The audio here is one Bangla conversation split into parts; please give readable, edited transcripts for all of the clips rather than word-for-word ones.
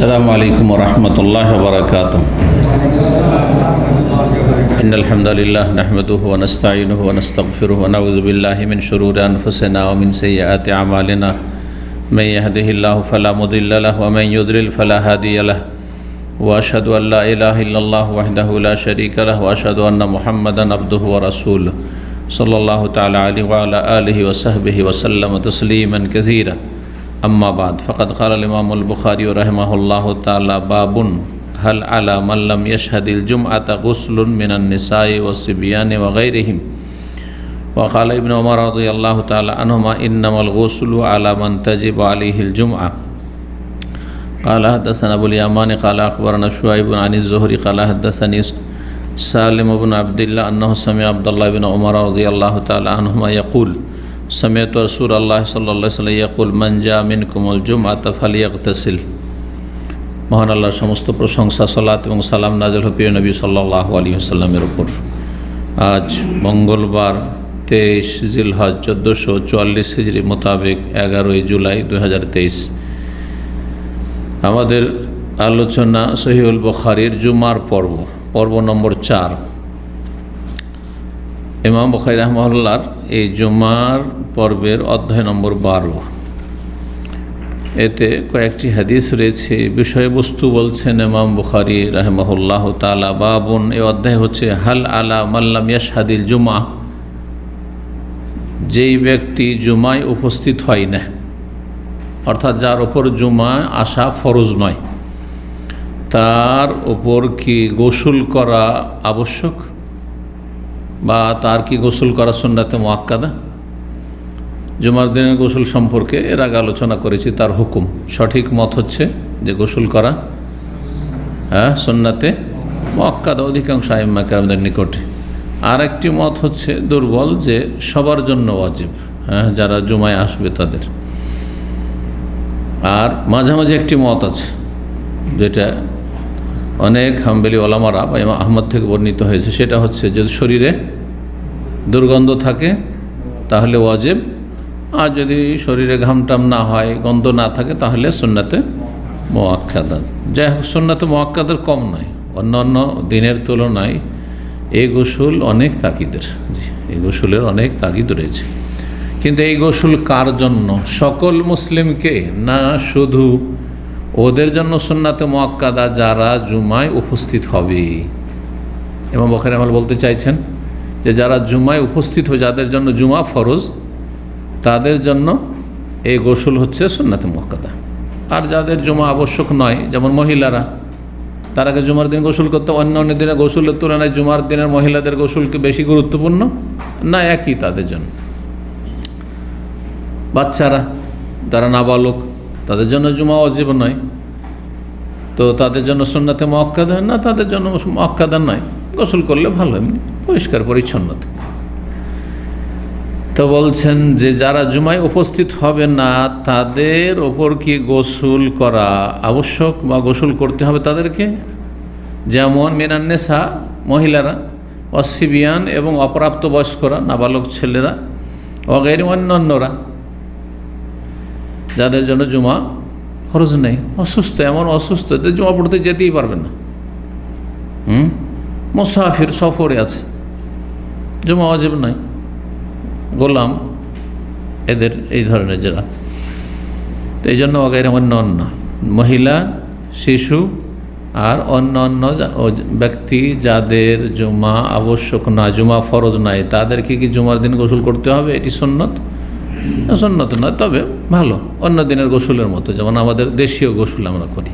السلام عليكم ورحمة الله وبركاته. إن الحمد لله نحمده ونستعينه ونستغفره ونعوذ بالله من شرور أنفسنا ومن سيئات أعمالنا. من يهده الله فلا مضل له ومن يضلل فلا هادي له. وأشهد أن لا إله إلا الله وحده لا شريك له وأشهد أن محمدا عبده ورسوله صلى الله تعالى عليه وعلى آله وصحبه وسلم تسليما كثيرا. أما بعد فقد قال الإمام البخاري رحمه الله تعالى: باب هل على من لم يشهد الجمعة غسل من النساء والصبيان وغيرهم. وقال ابن عمر رضي الله تعالى عنهما: إنما الغسل على من تجب عليه الجمعة. قال حدثنا أبو اليمان قال أخبرنا شعيب عن الزهري قال حدثني سالم بن عبد الله أنه سمع عبد الله بن عمر رضي الله تعالى عنهما يقول: سمعت رسول الله صلى الله عليه وسلم يقول: من جاء منكم الجمعة فليغتسل. মহান আল্লাহর সমস্ত প্রশংসা, সালাত এবং সালাম নাযিল হোক প্রিয় নবী সাল্লাল্লাহু আলাইহি ওয়াসাল্লামের উপর। আজ মঙ্গলবার 23 জিলহজ 1444 হিজরি মোতাবেক 11 জুলাই 2023। আমাদের আলোচনা সহিহুল বুখারীর জুমার পর্ব নম্বর 4। ইমাম বুখারী রাহিমাহুল্লাহর এই জুমার পর্বের অধ্যায় নম্বর 12। এতে কয়েকটি হাদিস রয়েছে। বিষয়বস্তু বলছেন ইমাম বুখারী রাহিমাহুল্লাহ তাআলা: বাবুন, এই অধ্যায় হচ্ছে হাল আলা মাল্লাম ইয়াশহাদিল জুমা, যেই ব্যক্তি জুমায় উপস্থিত হয় না, অর্থাৎ যার ওপর জুমায় আসা ফরজ নয়, তার ওপর কি গোসল করা আবশ্যক বা তার কি গোসল করা সুন্নাতে মুআক্কাদা? জুমার দিনের গোসল সম্পর্কে এর আগে আলোচনা করেছি। তার হুকুম, সঠিক মত হচ্ছে যে গোসল করা সুন্নাতে মুআক্কাদা অধিকাংশ আইম্মা কেরামদের নিকটে। আর একটি মত হচ্ছে দুর্বল, যে সবার জন্য ওয়াজিব, যারা জুমায় আসবে তাদের। আর মাঝামাঝি একটি মত আছে, যেটা অনেক হাম্বলি ওলামারা বা ইমাম আহমদ থেকে বর্ণিত হয়েছে। সেটা হচ্ছে যদি শরীরে দুর্গন্ধ থাকে তাহলে ওয়াজিব, আর যদি শরীরে ঘামটাম না হয়, গন্ধ না থাকে, তাহলে সুন্নাতে মুআক্কাদা। যাই হোক, সুন্নাতে মুআক্কাদার কম নয়, অন্যান্য দিনের তুলনায় এই গোসল অনেক তাকিদের। এই গোসলের অনেক তাকিদ রয়েছে। কিন্তু এই গোসল কার জন্য? সকল মুসলিমকে না, শুধু ওদের জন্য সুন্নাতে মুআক্কাদা যারা জুমায় উপস্থিত হবে। ইমাম বুখারী রাহিমাহুল্লাহ বলতে চাইছেন যে যারা জুমায় উপস্থিত হয়, যাদের জন্য জুমা ফরজ, তাদের জন্য এই গোসল হচ্ছে সুন্নাতে মুআক্কাদা। আর যাদের জুমা আবশ্যক নয়, যেমন মহিলারা, তারাকে জুমার দিন গোসল করতে অন্য অন্য দিনের গোসলের তুলনায় জুমার দিনের মহিলাদের গোসলকে বেশি গুরুত্বপূর্ণ না? একই তাদের জন্য। বাচ্চারা যারা নাবালক, তাদের জন্য জুমা ওয়াজিব নয়, তো তাদের জন্য সুন্নাতে মুআক্কাদা না, তাদের জন্য মুআক্কাদা নয়, গোসল করলে ভালো, এমনি পরিষ্কার পরিচ্ছন্নতা। তো বলছেন যে যারা জুমায় উপস্থিত হবে না, তাদের ওপর কি গোসল করা আবশ্যক বা গোসল করতে হবে তাদেরকে? যেমন মিনান নিসা, মহিলারা, ওয়াসিবিয়ান এবং অপ্রাপ্ত বয়স্করা, নাবালক ছেলেরা, ওয়াগাইরি, অন্যান্যরা, যাদের জন্য জুমা ফরজ নেই। অসুস্থ, এমন অসুস্থ এদের জুমা পড়তে যেতেই পারবে না, মুসাফির, সফরে আছে, জুমা ওয়াজিব নয়। গোলাম, এদের এই ধরনের যারা, তো এই জন্য ওগাইরে অন্য মহিলা, শিশু আর অন্য ব্যক্তি যাদের জুমা আবশ্যক না, জুমা ফরজ নাই, তাদেরকে কি জুমার দিন গোসল করতে হবে? এটি সুন্নত নয়, তবে ভালো, অন্য দিনের গোসলের মতো, যেমন আমাদের দেশীয় গোসল আমরা করি।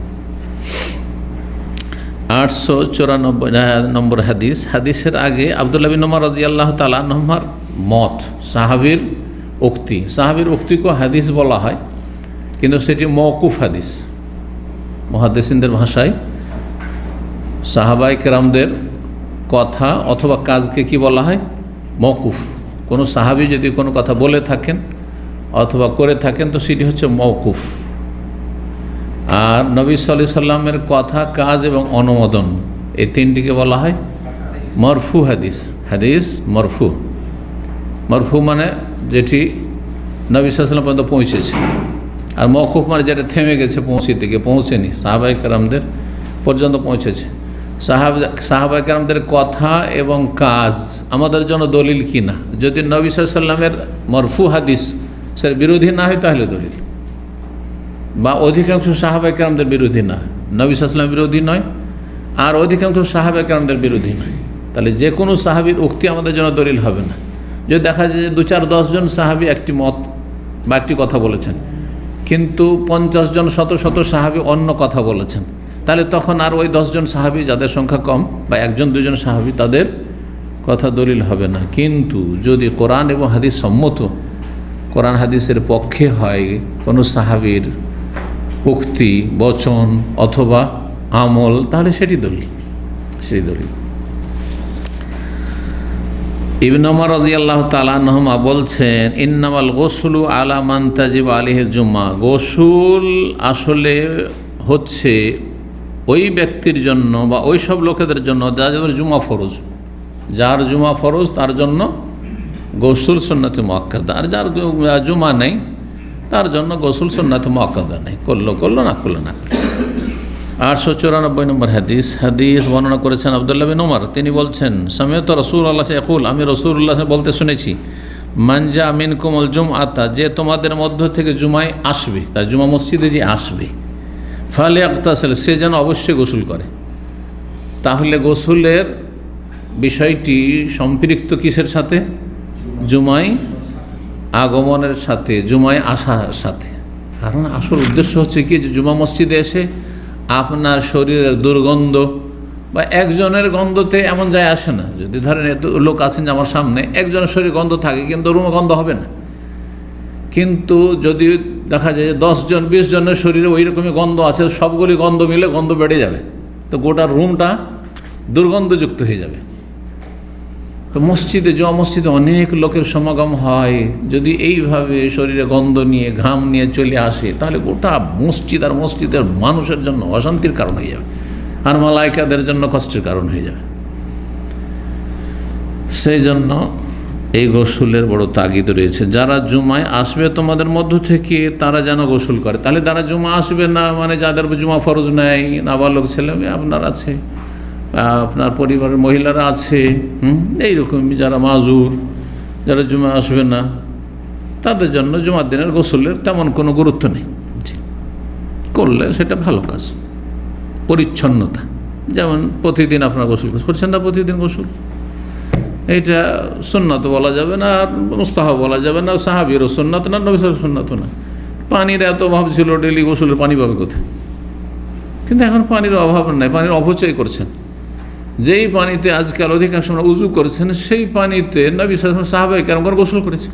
894 নম্বর হাদিস। হাদিসের আগে আব্দুল্লাহ বিন উমর রাদিয়াল্লাহু তাআলা আনহুমার মত, সাহাবীর উক্তি। সাহাবীর উক্তিকে হাদিস বলা হয়, কিন্তু সেটি মওকুফ হাদিস। মুহাদ্দিসিনদের ভাষায় সাহাবায়ে কেরামদের কথা অথবা কাজকে কি বলা হয়? মওকুফ। কোনো সাহাবী যদি কোনো কথা বলে থাকেন অথবা করে থাকেন, তো সেটি হচ্ছে মওকুফ। আর নবী সাল্লাল্লাহু আলাইহি সাল্লামের কথা, কাজ এবং অনুমোদন, এই তিনটিকে বলা হয় মরফু হাদিস। হাদিস মরফু। মরফু মানে যেটি নবী সাল্লাল্লাহু আলাইহি সাল্লাম পর্যন্ত পৌঁছেছে, আর মওকুফ মানে যেটা থেমে গেছে, পৌঁছেনি, সাহাবায়ে কেরামদের পর্যন্ত পৌঁছেছে। সাহাবায়ে কেরামদের কথা এবং কাজ আমাদের জন্য দলিল কি না? যদি নবী সাল্লাল্লাহু আলাইহি ওয়াসাল্লামের মরফু হাদিস সের বিরোধী না হয় তাহলে দলিল, বা অধিকাংশ সাহাবায়ে কেরামদের বিরোধী না, নবী সাল্লাল্লাহু আলাইহি ওয়াসাল্লাম বিরোধী নয় আর অধিকাংশ সাহাবায়ে কেরামদের বিরোধী নয়, তাহলে যে কোনো সাহাবীর উক্তি আমাদের জন্য দলিল হবে না। যদি দেখা যায় যে 2-4-10 জন সাহাবী একটি মত বা একটি কথা বলেছেন, কিন্তু 50 জন শত শত সাহাবী অন্য কথা বলেছেন, তাহলে তখন আর ওই 10 জন সাহাবী যাদের সংখ্যা কম বা 1-2 জন সাহাবী তাদের কথা দলিল হবে না। কিন্তু যদি কোরআন এবং হাদিস সম্মত, কোরআন হাদিসের পক্ষে হয় কোনো সাহাবীর উক্তি, বচন অথবা আমল, তাহলে সেটি দলিল। ইবনে ওমর রাদিয়াল্লাহু তাআলা আনহুমা বলছেন, ইন্নামাল গোসলু আলা মান তাজিব আলাইহিল জুম্মা, গোসল আসলে হচ্ছে ওই ব্যক্তির জন্য বা ওই সব লোকেদের জন্য যাদের জুমা ফরজ, যার জুমা ফরজ তার জন্য গোসল সুন্নাতে মুআক্কাদা, আর যার জুমা নেই তার জন্য গোসল সুন্নাতে মুআক্কাদা নেই, করলো না করলো না। 894 নম্বর হাদিস বর্ণনা করেছেন আব্দুল্লাহ বিন ওমর, তিনি বলছেন, সামিআতু রাসূলুল্লাহ ইয়াকুল, আমি রাসূলুল্লাহ বলতে শুনেছি, মান জা মিনকুমুল জুমআতা, যে তোমাদের মধ্য থেকে জুমায় আসবে, তার জুমা মসজিদে যে আসবে, ফালিয়াগতাসিল, সে যেন অবশ্যই গোসল করে। তাহলে গোসলের বিষয়টি সম্পৃক্ত কিসের সাথে? জুমায় আগমনের সাথে, জুমায় আসার সাথে। কারণ আসল উদ্দেশ্য হচ্ছে কি, যে জুমা মসজিদে এসে আপনার শরীরের দুর্গন্ধ বা একজনের গন্ধতে এমন যায় আসে না। যদি ধরেন এত লোক আছেন যে আমার সামনে, একজনের শরীর গন্ধ থাকে কিন্তু রুমে গন্ধ হবে না, কিন্তু যদি দেখা যায় যে 10 জন 20 জনের শরীরে ওই রকমই গন্ধ আছে, সবগুলি গন্ধ মিলে গন্ধ বেড়ে যাবে, তো গোটা রুমটা দুর্গন্ধযুক্ত হয়ে যাবে। তো মসজিদে, জুমা মসজিদে অনেক লোকের সমাগম হয়, যদি এইভাবে শরীরে গন্ধ নিয়ে ঘাম নিয়ে চলে আসে, তাহলে গোটা মসজিদ আর মসজিদের মানুষের জন্য অশান্তির কারণ হয়ে যাবে, আর মালায়েকাদের জন্য কষ্টের কারণ হয়ে যাবে। সেই জন্য এই গোসলের বড় তাগিদ রয়েছে। যারা জুমায় আসবে তোমাদের মধ্য থেকে, তারা যেন গোসল করে। তাহলে যারা জুমা আসবে না, মানে যাদের জুমা ফরজ নেই, নাবালক ছেলে মেয়ে আপনার আছে, আপনার পরিবারের মহিলারা আছে, এইরকম যারা মাজুর, যারা জুমা আসবে না, তাদের জন্য জুমার দিনের গোসলের তেমন কোনো গুরুত্ব নেই। করলে সেটা ভালো কাজ, পরিচ্ছন্নতা। যেমন প্রতিদিন আপনার গোসল করছেন না, প্রতিদিন গোসল, এইটা সুন্নাত বলা যাবে না, আর মুস্তাহাব বলা যাবে না, সাহাবীরও সুন্নাত না, নবী সাল্লাল্লাহু আলাইহি ওয়াসাল্লাম সুন্নাত না। পানির এত অভাব ছিল, ডেলি গোসলের পানি পাবে কোথায়? কিন্তু এখন পানির অভাব নাই, পানির অপচয় করছেন। যেই পানিতে আজকাল অধিকাংশ আমরা উজু করছেন, সেই পানিতে নবী সাল্লাল্লাহু আলাইহি ওয়াসাল্লাম সাহাবায়ে কেরাম গোসল করেছে।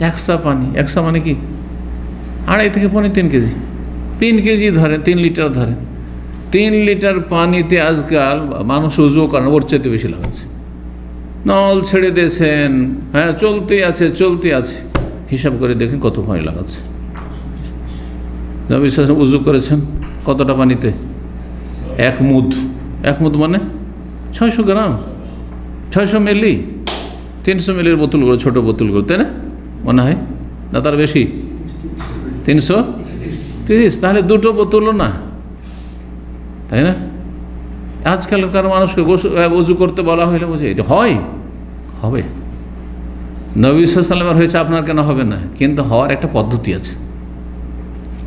একসা পানি, একসা মানে কি 2.5 থেকে 3 কেজি, 3 কেজি ধরেন, 3 লিটার ধরেন, 3 লিটার পানিতে আজকাল মানুষ উজু করেন, ওর চেয়ে বেশি লাগাচ্ছে। নল ছেড়ে দিয়েছেন, হ্যাঁ চলতে আছে, হিসাব করে দেখেন কত পানি লাগাচ্ছে। নবী সাল্লাল্লাহু আলাইহি ওয়াসাল্লাম উজু করেছেন কতটা পানিতে? 1 মুদ মানে 600 গ্রাম, 600 মিলি, 300 মিলির বোতলগুলো, ছোটো বোতলগুলো, তাই না? মনে হয় না, তার বেশি, 330। তাহলে 2টো বোতলও না, তাই না? আজকালকার মানুষকে উজু করতে বলা হইলে বুঝে এটা হবে। নবী সাল্লাল্লাহু আলাইহি ওয়াসাল্লামের হয়েছে, আপনার কেন হবে না? কিন্তু হওয়ার একটা পদ্ধতি আছে,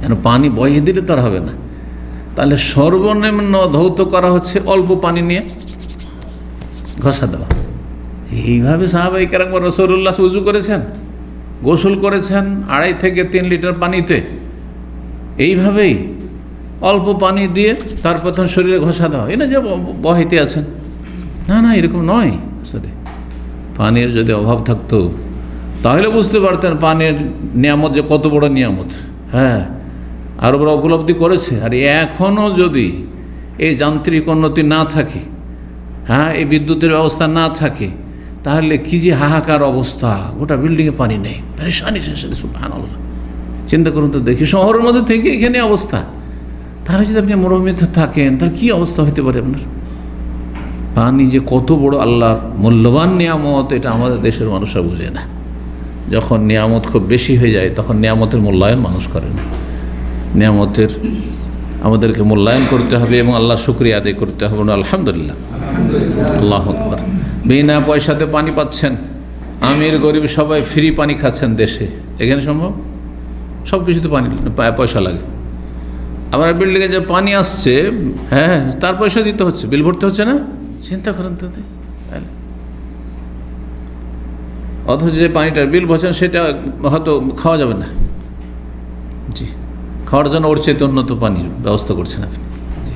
যেন পানি বইয়ে দিলে তার হবে না। তাহলে সর্বনিম্ন ধৌত করা হচ্ছে অল্প পানি নিয়ে ঘষা দেওয়া। এইভাবে সাহাবায়ে কেরাম রাসূলুল্লাহ উজু করেছেন, গোসল করেছেন 2.5 থেকে 3 লিটার পানিতে, এইভাবেই অল্প পানি দিয়ে তারপর তখন শরীরে ঘষা দেওয়া। এই না যে বহিতে আছেন, না এরকম নয়। আসলে পানির যদি অভাব থাকতো তাহলে বুঝতে পারতেন পানির নিয়ামত যে কত বড় নিয়ামত। হ্যাঁ, আরবরা উপলব্ধি করেছে। আর এখনও যদি এই যান্ত্রিক উন্নতি না থাকে, হ্যাঁ এই বিদ্যুতের ব্যবস্থা না থাকে, তাহলে কি যে হাহাকার অবস্থা, গোটা বিল্ডিংয়ে পানি নেই, পেরেশানি শেষ। সুবহানাল্লাহ, চিন্তা করুন তো দেখি, শহরের মধ্যে থেকে এখানে অবস্থা, তাহলে যদি আপনি মরুভূমিতে থাকেন তাহলে কী অবস্থা হতে পারে আপনার? পানি যে কত বড় আল্লাহর মূল্যবান নিয়ামত, এটা আমাদের দেশের মানুষরা বুঝে না। যখন নিয়ামত খুব বেশি হয়ে যায় তখন নিয়ামতের মূল্যায়ন মানুষ করে না। নিয়ামতের আমাদেরকে মূল্যায়ন করতে হবে এবং আল্লাহ শুকরিয়া আদায় করতে হবে। আলহামদুলিল্লাহ, আল্লাহু আকবার। বিনা পয়সাতে পানি পাচ্ছেন, আমির গরিব সবাই ফ্রি পানি খাচ্ছেন দেশে। এখানে সম্ভব? সব কিছুতে পানি পয়সা লাগে। আবার বিল্ডিংয়ে যে পানি আসছে, হ্যাঁ, তার পয়সা দিতে হচ্ছে, বিল ভরতে হচ্ছে না? চিন্তা করেন তো। অথচ যে পানিটার বিল ভরছেন সেটা হয়তো খাওয়া যাবে না। জি, খাওয়ার জন্য ওর চেয়ে উন্নত পানির ব্যবস্থা করছেন আপনি। জি।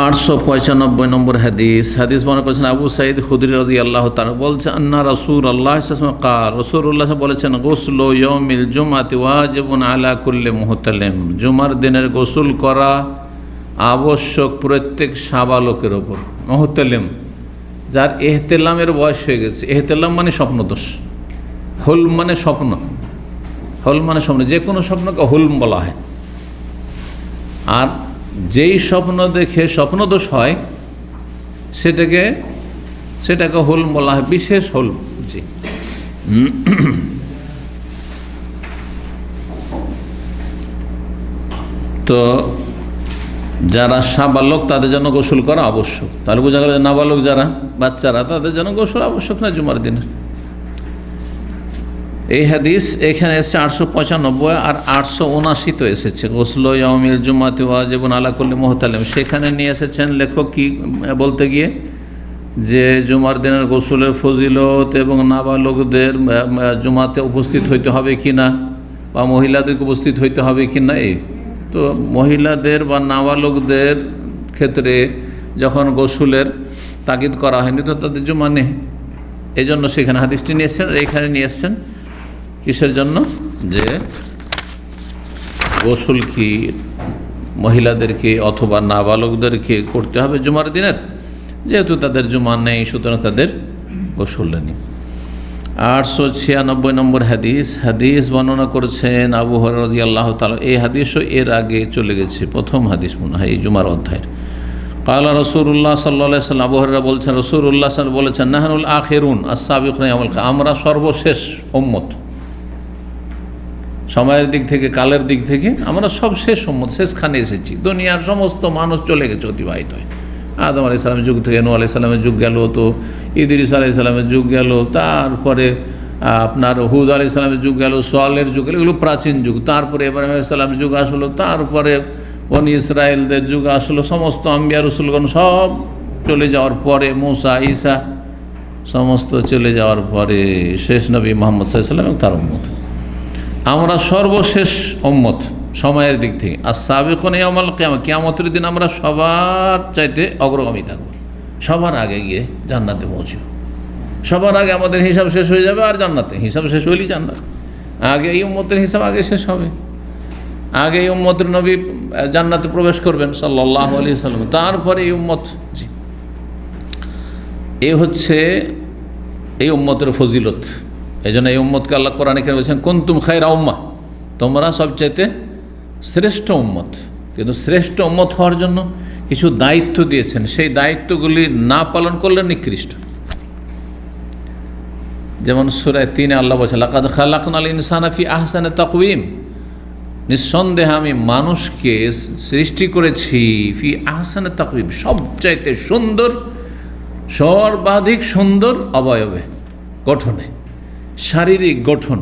895 নম্বর হাদিস মনে করছেন আবু সাঈদ খুদরি রাদিয়াল্লাহু তাআলা বলছেন, আন্না রাসূলুল্লাহ সাল্লাল্লাহু আলাইহি ওয়াসাল্লাম قال রাসূলুল্লাহ বলেছেন, গোসলু ইয়াউমিল জুমআতি ওয়াজিবুন আলা কুল্লি মুহতালিম। জুমার দিনের গোসল করা আবশ্যক প্রত্যেক সাবালকের ওপর। মুহতালিম, যার এহতেলামের বয়স হয়ে গেছে। এহতেলাম মানে স্বপ্নদোষ, হুলম মানে স্বপ্ন, হুলম মানে স্বপ্ন, যে কোনো স্বপ্নকে হুলম বলা হয়। আর যেই স্বপ্ন দেখে স্বপ্নদোষ হয় সেটাকে হুলম বলা হয়, বিশেষ হুলম। জি। তো যারা সাবালক তাদের জন্য গোসল করা আবশ্যক। তাহলে বোঝা গেল নাবালক যারা বাচ্চারা তাদের জন্য গোসল আবশ্যক না জুমার দিনের। এই হাদিস এখানে এসেছে 895 আর 879 তো এসেছে। গোসল ইয়াউমিল জুমাতি ওয়াজিবুন আলা কুল্লি মুহতালিম। সেখানে নিয়ে এসেছেন লেখক কি বলতে গিয়ে, যে জুমার দিনের গোসলের ফজিলত এবং নাবালকদের জুমাতে উপস্থিত হইতে হবে কি না, বা মহিলাদেরকে উপস্থিত হইতে হবে কি না। এই তো মহিলাদের বা নাবালকদের ক্ষেত্রে যখন গোসলের তাগিদ করা হয়নি তো তাদের জুমা নেই। এই জন্য সেখানে হাদিসটি নিয়ে এসছেন। এখানে নিয়ে এসছেন কিসের জন্য, যে গোসল কি মহিলাদেরকে অথবা নাবালকদেরকে করতে হবে জুমার দিনের, যেহেতু তাদের জুমা নেই সুতরাং তাদের গোসল নেই। 896 নম্বর হাদিস বর্ণনা করেছেন আবু হুরায়রা রাদিয়াল্লাহু তাআলা। এই হাদিসও এর আগে চলে গেছে, প্রথম হাদিস মনে হয় এই জুমার অধ্যায়ের। কালা রাসূলুল্লাহ সাল্লাল্লাহু আলাইহি ওয়াসাল্লাম, আবু হুরায়রা বলছেন রাসূলুল্লাহ সাল্লাল্লাহু আলাইহি ওয়াসাল্লাম বলেছেন, নাহনুল আখিরুন আস-সাবিকুনা ইয়াউমাল কিয়ামা, আমরা সর্বশেষ উম্মত। সময়ের দিক থেকে, কালের দিক থেকে আমরা সব শেষ উম্মত, শেষখানে এসেছি। দুনিয়ার সমস্ত মানুষ চলে গেছে, অতিবাহিত হয়। আদম আলাইহিস সালামের যুগ থেকে নূহ আলাইহিস সালামের যুগ গেল, তো ইদ্রিস আলাইহিস সালামের যুগ গেল, তারপরে আপনার হুদ আলাইহিস সালামের যুগ গেল, সোয়ালের যুগ গেল, এগুলো প্রাচীন যুগ। তারপরে ইব্রাহিম আলাইহিস সালামের যুগ আসলো, তারপরে বনি ইসরায়েলদের যুগ আসলো। সমস্ত আম্বিয়া রসুলগণ সব চলে যাওয়ার পরে, মুসা ঈসা সমস্ত চলে যাওয়ার পরে শেষ নবী মুহাম্মদ সাল্লাল্লাহু আলাইহি ওয়াসাল্লাম এবং তার উম্মত। আমরা সর্বশেষ উম্মত সময়ের দিক থেকে। আর সাবিকুনা ইয়াউমাল কিয়ামা, কিয়ামতের দিন আমরা সবার চাইতে অগ্রগামী থাকব, সবার আগে গিয়ে জান্নাতে পৌঁছব। সবার আগে আমাদের হিসাব শেষ হয়ে যাবে, আর জান্নাতে হিসাব শেষ হইলেই জান্নাত। আগে এই উম্মতের হিসাব আগে শেষ হবে, আগে এই উম্মতের নবী জান্নাতে প্রবেশ করবেন সাল্লাল্লাহু আলাইহি ওয়াসাল্লাম, তারপরে এই উম্মত। জি, এই হচ্ছে এই উম্মতের ফজিলত। এই জন্য এই উম্মতকে আল্লাহ কোরআনে কেন বলছেন, কুনতুম খায়রা উম্মাহ, তোমরা সবচাইতে শ্রেষ্ঠ উম্মত। কিন্তু শ্রেষ্ঠ উম্মত হওয়ার জন্য কিছু দায়িত্ব দিয়েছেন, সেই দায়িত্বগুলি না পালন করলে নিকৃষ্ট। যেমন সূরা 3 আল্লাহ বলছেন, লাকাদ খালাকনাল ইনসানা ফি আহসানি তাকওয়িম, নিঃসন্দেহে আমি মানুষকে সৃষ্টি করেছি ফি আহসানি তাকওয়িম, সবচাইতে সুন্দর, সর্বাধিক সুন্দর অবয়বে, গঠনে, শারীরিক গঠন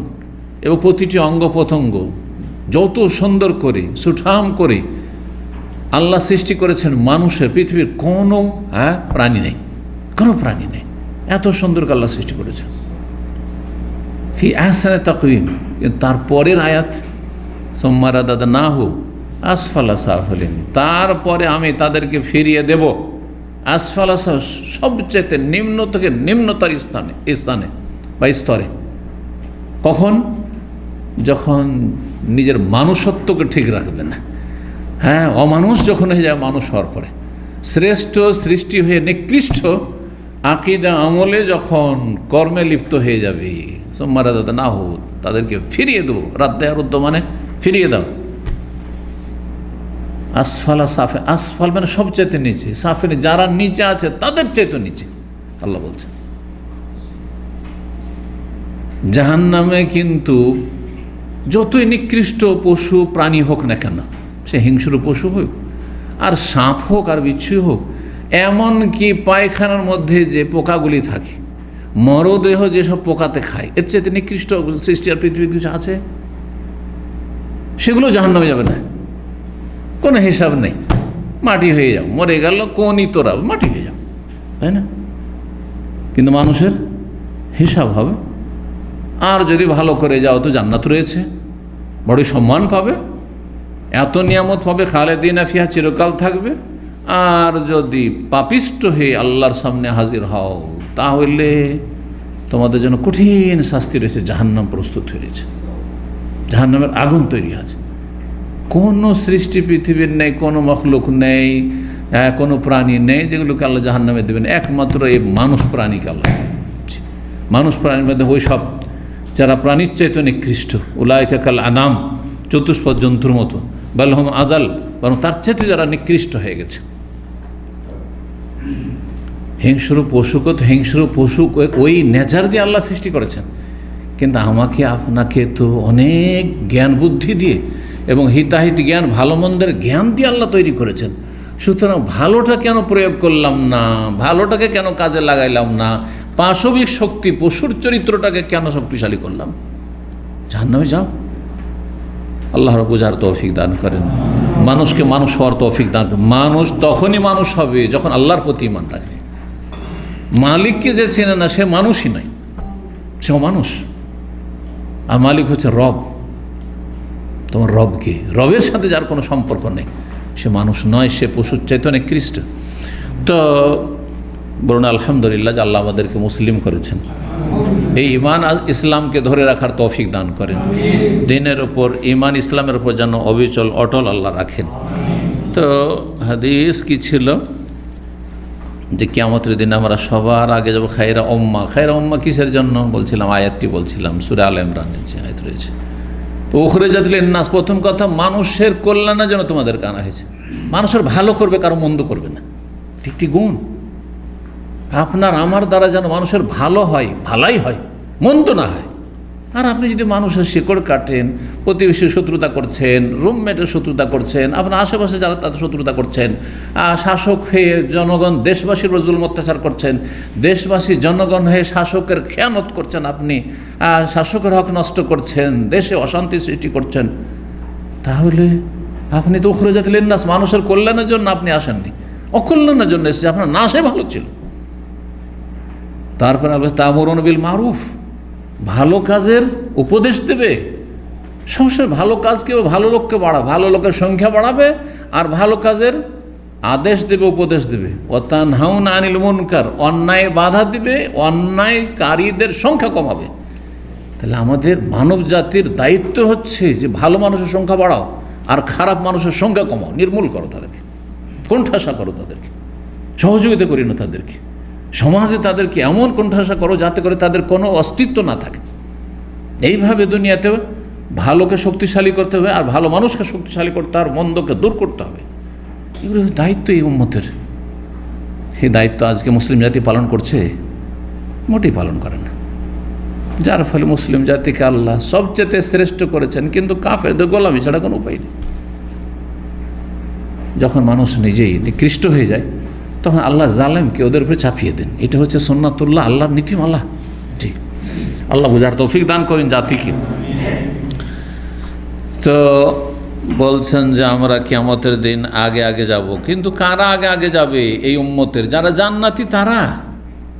এবং প্রতিটি অঙ্গ প্রত্যঙ্গ যত সুন্দর করে সুঠাম করে আল্লাহ সৃষ্টি করেছেন মানুষের, পৃথিবীর কোনো প্রাণী নেই, কোনো প্রাণী নেই, এত সুন্দর আল্লাহ সৃষ্টি করেছেন ফি আহসানি তাকওয়িম। কিন্তু তারপরের আয়াত, সুম্মা রাদাদনাহু আসফালা সাফিলিন, তারপরে আমি তাদেরকে ফিরিয়ে দেব আসফালা, সবচেয়ে নিম্ন থেকে নিম্নতর স্থানে বা স্তরে। কখন? যখন নিজের মানুষত্বকে ঠিক রাখবে না, হ্যাঁ, অমানুষ যখন হয়ে যায় মানুষ হওয়ার পরে, শ্রেষ্ঠ সৃষ্টি হয়ে নিকৃষ্ট আকীদা আমলে যখন কর্মে লিপ্ত হয়ে যাবে, সুম্মা রাদাদনাহু, তাদেরকে ফিরিয়ে দেবো। রাদ্দায়ারুদ্দ মানে ফিরিয়ে দাও। আসফালা সাফে, আসফাল মানে সবচাইতে নিচে, সাফিনে যারা নিচে আছে তাদের চাইতে নিচে আল্লাহ বলছেন। জাহান্নামে কিন্তু যতই নিকৃষ্ট পশু প্রাণী হোক না কেন, সে হিংস্র পশু হোক আর সাপ হোক আর বিচ্ছু হোক, এমনকি পায়খানার মধ্যে যে পোকাগুলি থাকে, মরদেহ যেসব পোকাতে খায়, এর চেয়ে নিকৃষ্ট সৃষ্টি আর পৃথিবীর কিছু আছে? সেগুলো জাহান্নামে যাবে না, কোনো হিসাব নেই। মাটি হয়ে যাও, মরে গেল কোনই তোরা মাটি হয়ে যাও, তাই না? কিন্তু মানুষের হিসাব হবে। আর যদি ভালো করে যাও তো জান্নাত রয়েছে, বড় সম্মান পাবে, এত নিয়ামত পাবে, খালেদিনা ফিহা, চিরকাল থাকবে। আর যদি পাপিষ্ট হয়ে আল্লাহর সামনে হাজির হও, তাহলে তোমাদের জন্য কঠিন শাস্তি রয়েছে, জাহান্নাম প্রস্তুত হয়েছে, জাহান্নামের আগুন তৈরি আছে। কোনো সৃষ্টি পৃথিবীর নেই, কোনো মখলুক নেই, কোনো প্রাণী নেই যেগুলোকে আল্লাহ জাহান্নামে দেবেন, একমাত্র এই মানুষ প্রাণীকে আল্লাহ। মানুষ প্রাণীর মধ্যে ওই সব যারা প্রাণীর চাইতে নিকৃষ্ট, উলাইকা কাল আনাম, চতুষ্পদ জন্তুর মতো, বালহম আদাল, বরং তার চাইতে যারা নিকৃষ্ট হয়ে গেছে। হিংস্র পশুকে তো হিংস্র পশু ওই নেচার দিয়ে আল্লাহ সৃষ্টি করেছেন, কিন্তু আমাকে আপনাকে তো অনেক জ্ঞান বুদ্ধি দিয়ে এবং হিতাহিত জ্ঞান, ভালো মন্দের জ্ঞান দিয়ে আল্লাহ তৈরি করেছেন। সুতরাং ভালোটা কেন প্রয়োগ করলাম না, ভালোটাকে কেন কাজে লাগাইলাম না, পাশবিক শক্তি পশুর চরিত্রটাকে কেন শক্তিশালী করলাম? জাহান্নামে যাও। আল্লাহ বুঝার তৌফিক দান করেন, মানুষকে মানুষ হওয়ার তৌফিক দান করেন। মানুষ তখনই মানুষ হবে যখন আল্লাহর প্রতি ঈমান রাখবে। মালিককে যে চেনে না সে মানুষই নয়, সেও মানুষ। আর মালিক হচ্ছে রব। তোমার রবকে, রবের সাথে যার কোনো সম্পর্ক নেই, সে মানুষ নয়, সে পশুর চাইতে অনেক নিকৃষ্ট। তো বলুন আলহামদুলিল্লাহ যে আল্লাহ আমাদেরকে মুসলিম করেছেন। এই ঈমান ইসলামকে ধরে রাখার তৌফিক দান করেন, দিনের ওপর ঈমান ইসলামের ওপর যেন অবিচল অটল আল্লাহ রাখেন। তো হাদিস কি ছিল যে কিয়ামতের দিন আমরা সবার আগে যাব খায়রা উম্মাহ। খায়রা উম্মাহ কিসের জন্য বলছিলাম? আয়াতটি বলছিলাম, সূরা আলে ইমরানের যে আয়াত রয়েছে, উখরিজাত লিন-নাস, প্রথম কথা মানুষের কল্যাণের জন্য তোমাদেরকে আনা হয়েছে। মানুষের ভালো করবে, কারো মন্দ করবে না। ঠিকটি গুণ আপনার আমার দ্বারা যেন মানুষের ভালো হয়, ভালাই হয়, মন্দ না হয়। আর আপনি যদি মানুষের শিকড় কাটেন, প্রতিবেশীর শত্রুতা করছেন, রুমমেটের শত্রুতা করছেন, আপনার আশেপাশে যারা তাদের শত্রুতা করছেন, শাসক হয়ে জনগণ দেশবাসীর উপর জুলুম অত্যাচার করছেন, দেশবাসী জনগণ হয়ে শাসকের খেয়ানত করছেন, আপনি শাসকের হক নষ্ট করছেন, দেশে অশান্তি সৃষ্টি করছেন, তাহলে আপনি তো উখরিজাত লিন-নাস, মানুষের কল্যাণের জন্য আপনি আসেননি, অকল্যাণের জন্য এসেছে। আপনার না আসে ভালো ছিল। তারপরে আল্লাহ তা'মুরুনা বিল মারুফ, ভালো কাজের উপদেশ দেবে। সবসময় ভালো কাজকে, ভালো লোককে ভালো লোকের সংখ্যা বাড়াবে, আর ভালো কাজের আদেশ দেবে, উপদেশ দেবে। ওয়া তানহাউনা আনিল মুনকার, অন্যায় বাধা দিবে, অন্যায়কারীদের সংখ্যা কমাবে। তাহলে আমাদের মানব জাতির দায়িত্ব হচ্ছে যে ভালো মানুষের সংখ্যা বাড়াও, আর খারাপ মানুষের সংখ্যা কমাও, নির্মূল করো তাদেরকে, কোণঠাসা করো তাদেরকে, সহযোগিতা করি না তাদেরকে, সমাজে তাদেরকে এমন কোণঠাসা করো যাতে করে তাদের কোনো অস্তিত্ব না থাকে। এইভাবে দুনিয়াতে ভালোকে শক্তিশালী করতে হবে, আর ভালো মানুষকে শক্তিশালী করতে হবে, আর মন্দকে দূর করতে হবে। এগুলো দায়িত্ব এই উম্মতের। এই দায়িত্ব আজকে মুসলিম জাতি পালন করছে? মোটেই পালন করে না। যার ফলে মুসলিম জাতিকে আল্লাহ সবচেয়ে শ্রেষ্ঠ করেছেন, কিন্তু কাফেরদের গোলামি ছাড়া কোনো উপায় নেই। যখন মানুষ নিজেই নিকৃষ্ট হয়ে যায়, তখন আল্লাহ জালেমকে ওদের উপরে চাপিয়ে দেন। এটা হচ্ছে সুন্নাতুল্লাহ, আল্লাহর নীতিমালা। জি, আল্লাহ বুঝার তৌফিক দান করেন জাতিকে। তো বলছেন যে আমরা কিয়ামতের দিন আগে আগে যাব, কিন্তু কারা আগে আগে যাবে? এই উম্মতের যারা জান্নাতি তারা।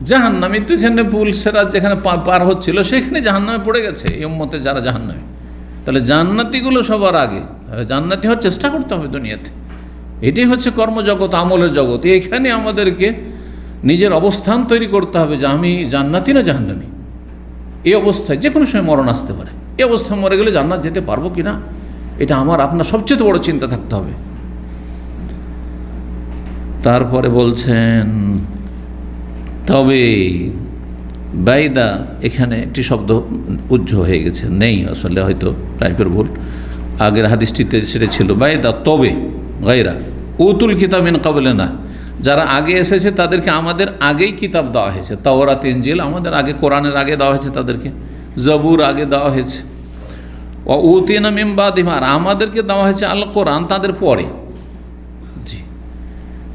জাহান্নামী তো এখানে পুলসেরাত যেখানে পার হচ্ছিল সেখানে জাহান্নামে পড়ে গেছে এই উম্মতের যারা জাহান্নামী। তাহলে জান্নাতিগুলো সবার আগে, জান্নাতি হওয়ার চেষ্টা করতে হবে দুনিয়াতে। এটাই হচ্ছে কর্মজগৎ, আমলের জগৎ। এখানে আমাদেরকে নিজের অবস্থান তৈরি করতে হবে যে আমি জান্নাতি না জাহান্নামী। এই অবস্থায় যে কোনো সময় মরণ আসতে পারে, এই অবস্থায় মরে গেলে জান্নাত যেতে পারবো কি না, এটা আমার আপনার সবচেয়ে বড় চিন্তা থাকতে হবে। তারপরে বলছেন তবে বাইদা, এখানে একটি শব্দ উজ্জ্ব হয়ে গেছে, নেই আসলে, হয়তো টাইপের ভুল। আগের হাদিসটিতে সেটা ছিল বাইদা তবে গায়রা উতুল কিতাব মিন ক্বাবলিনা, যারা আগে এসেছে তাদেরকে আমাদের আগেই কিতাব দেওয়া হয়েছে। তাওরাত, ইনজিল আমাদের আগে, কোরআনের আগে দেওয়া হয়েছে তাদেরকে, জবুর আগে দেওয়া হয়েছে। ও উতিনা মিন বাদিহিম, আর আমাদেরকে দেওয়া হয়েছে আল কোরআন তাদের পরে। জি,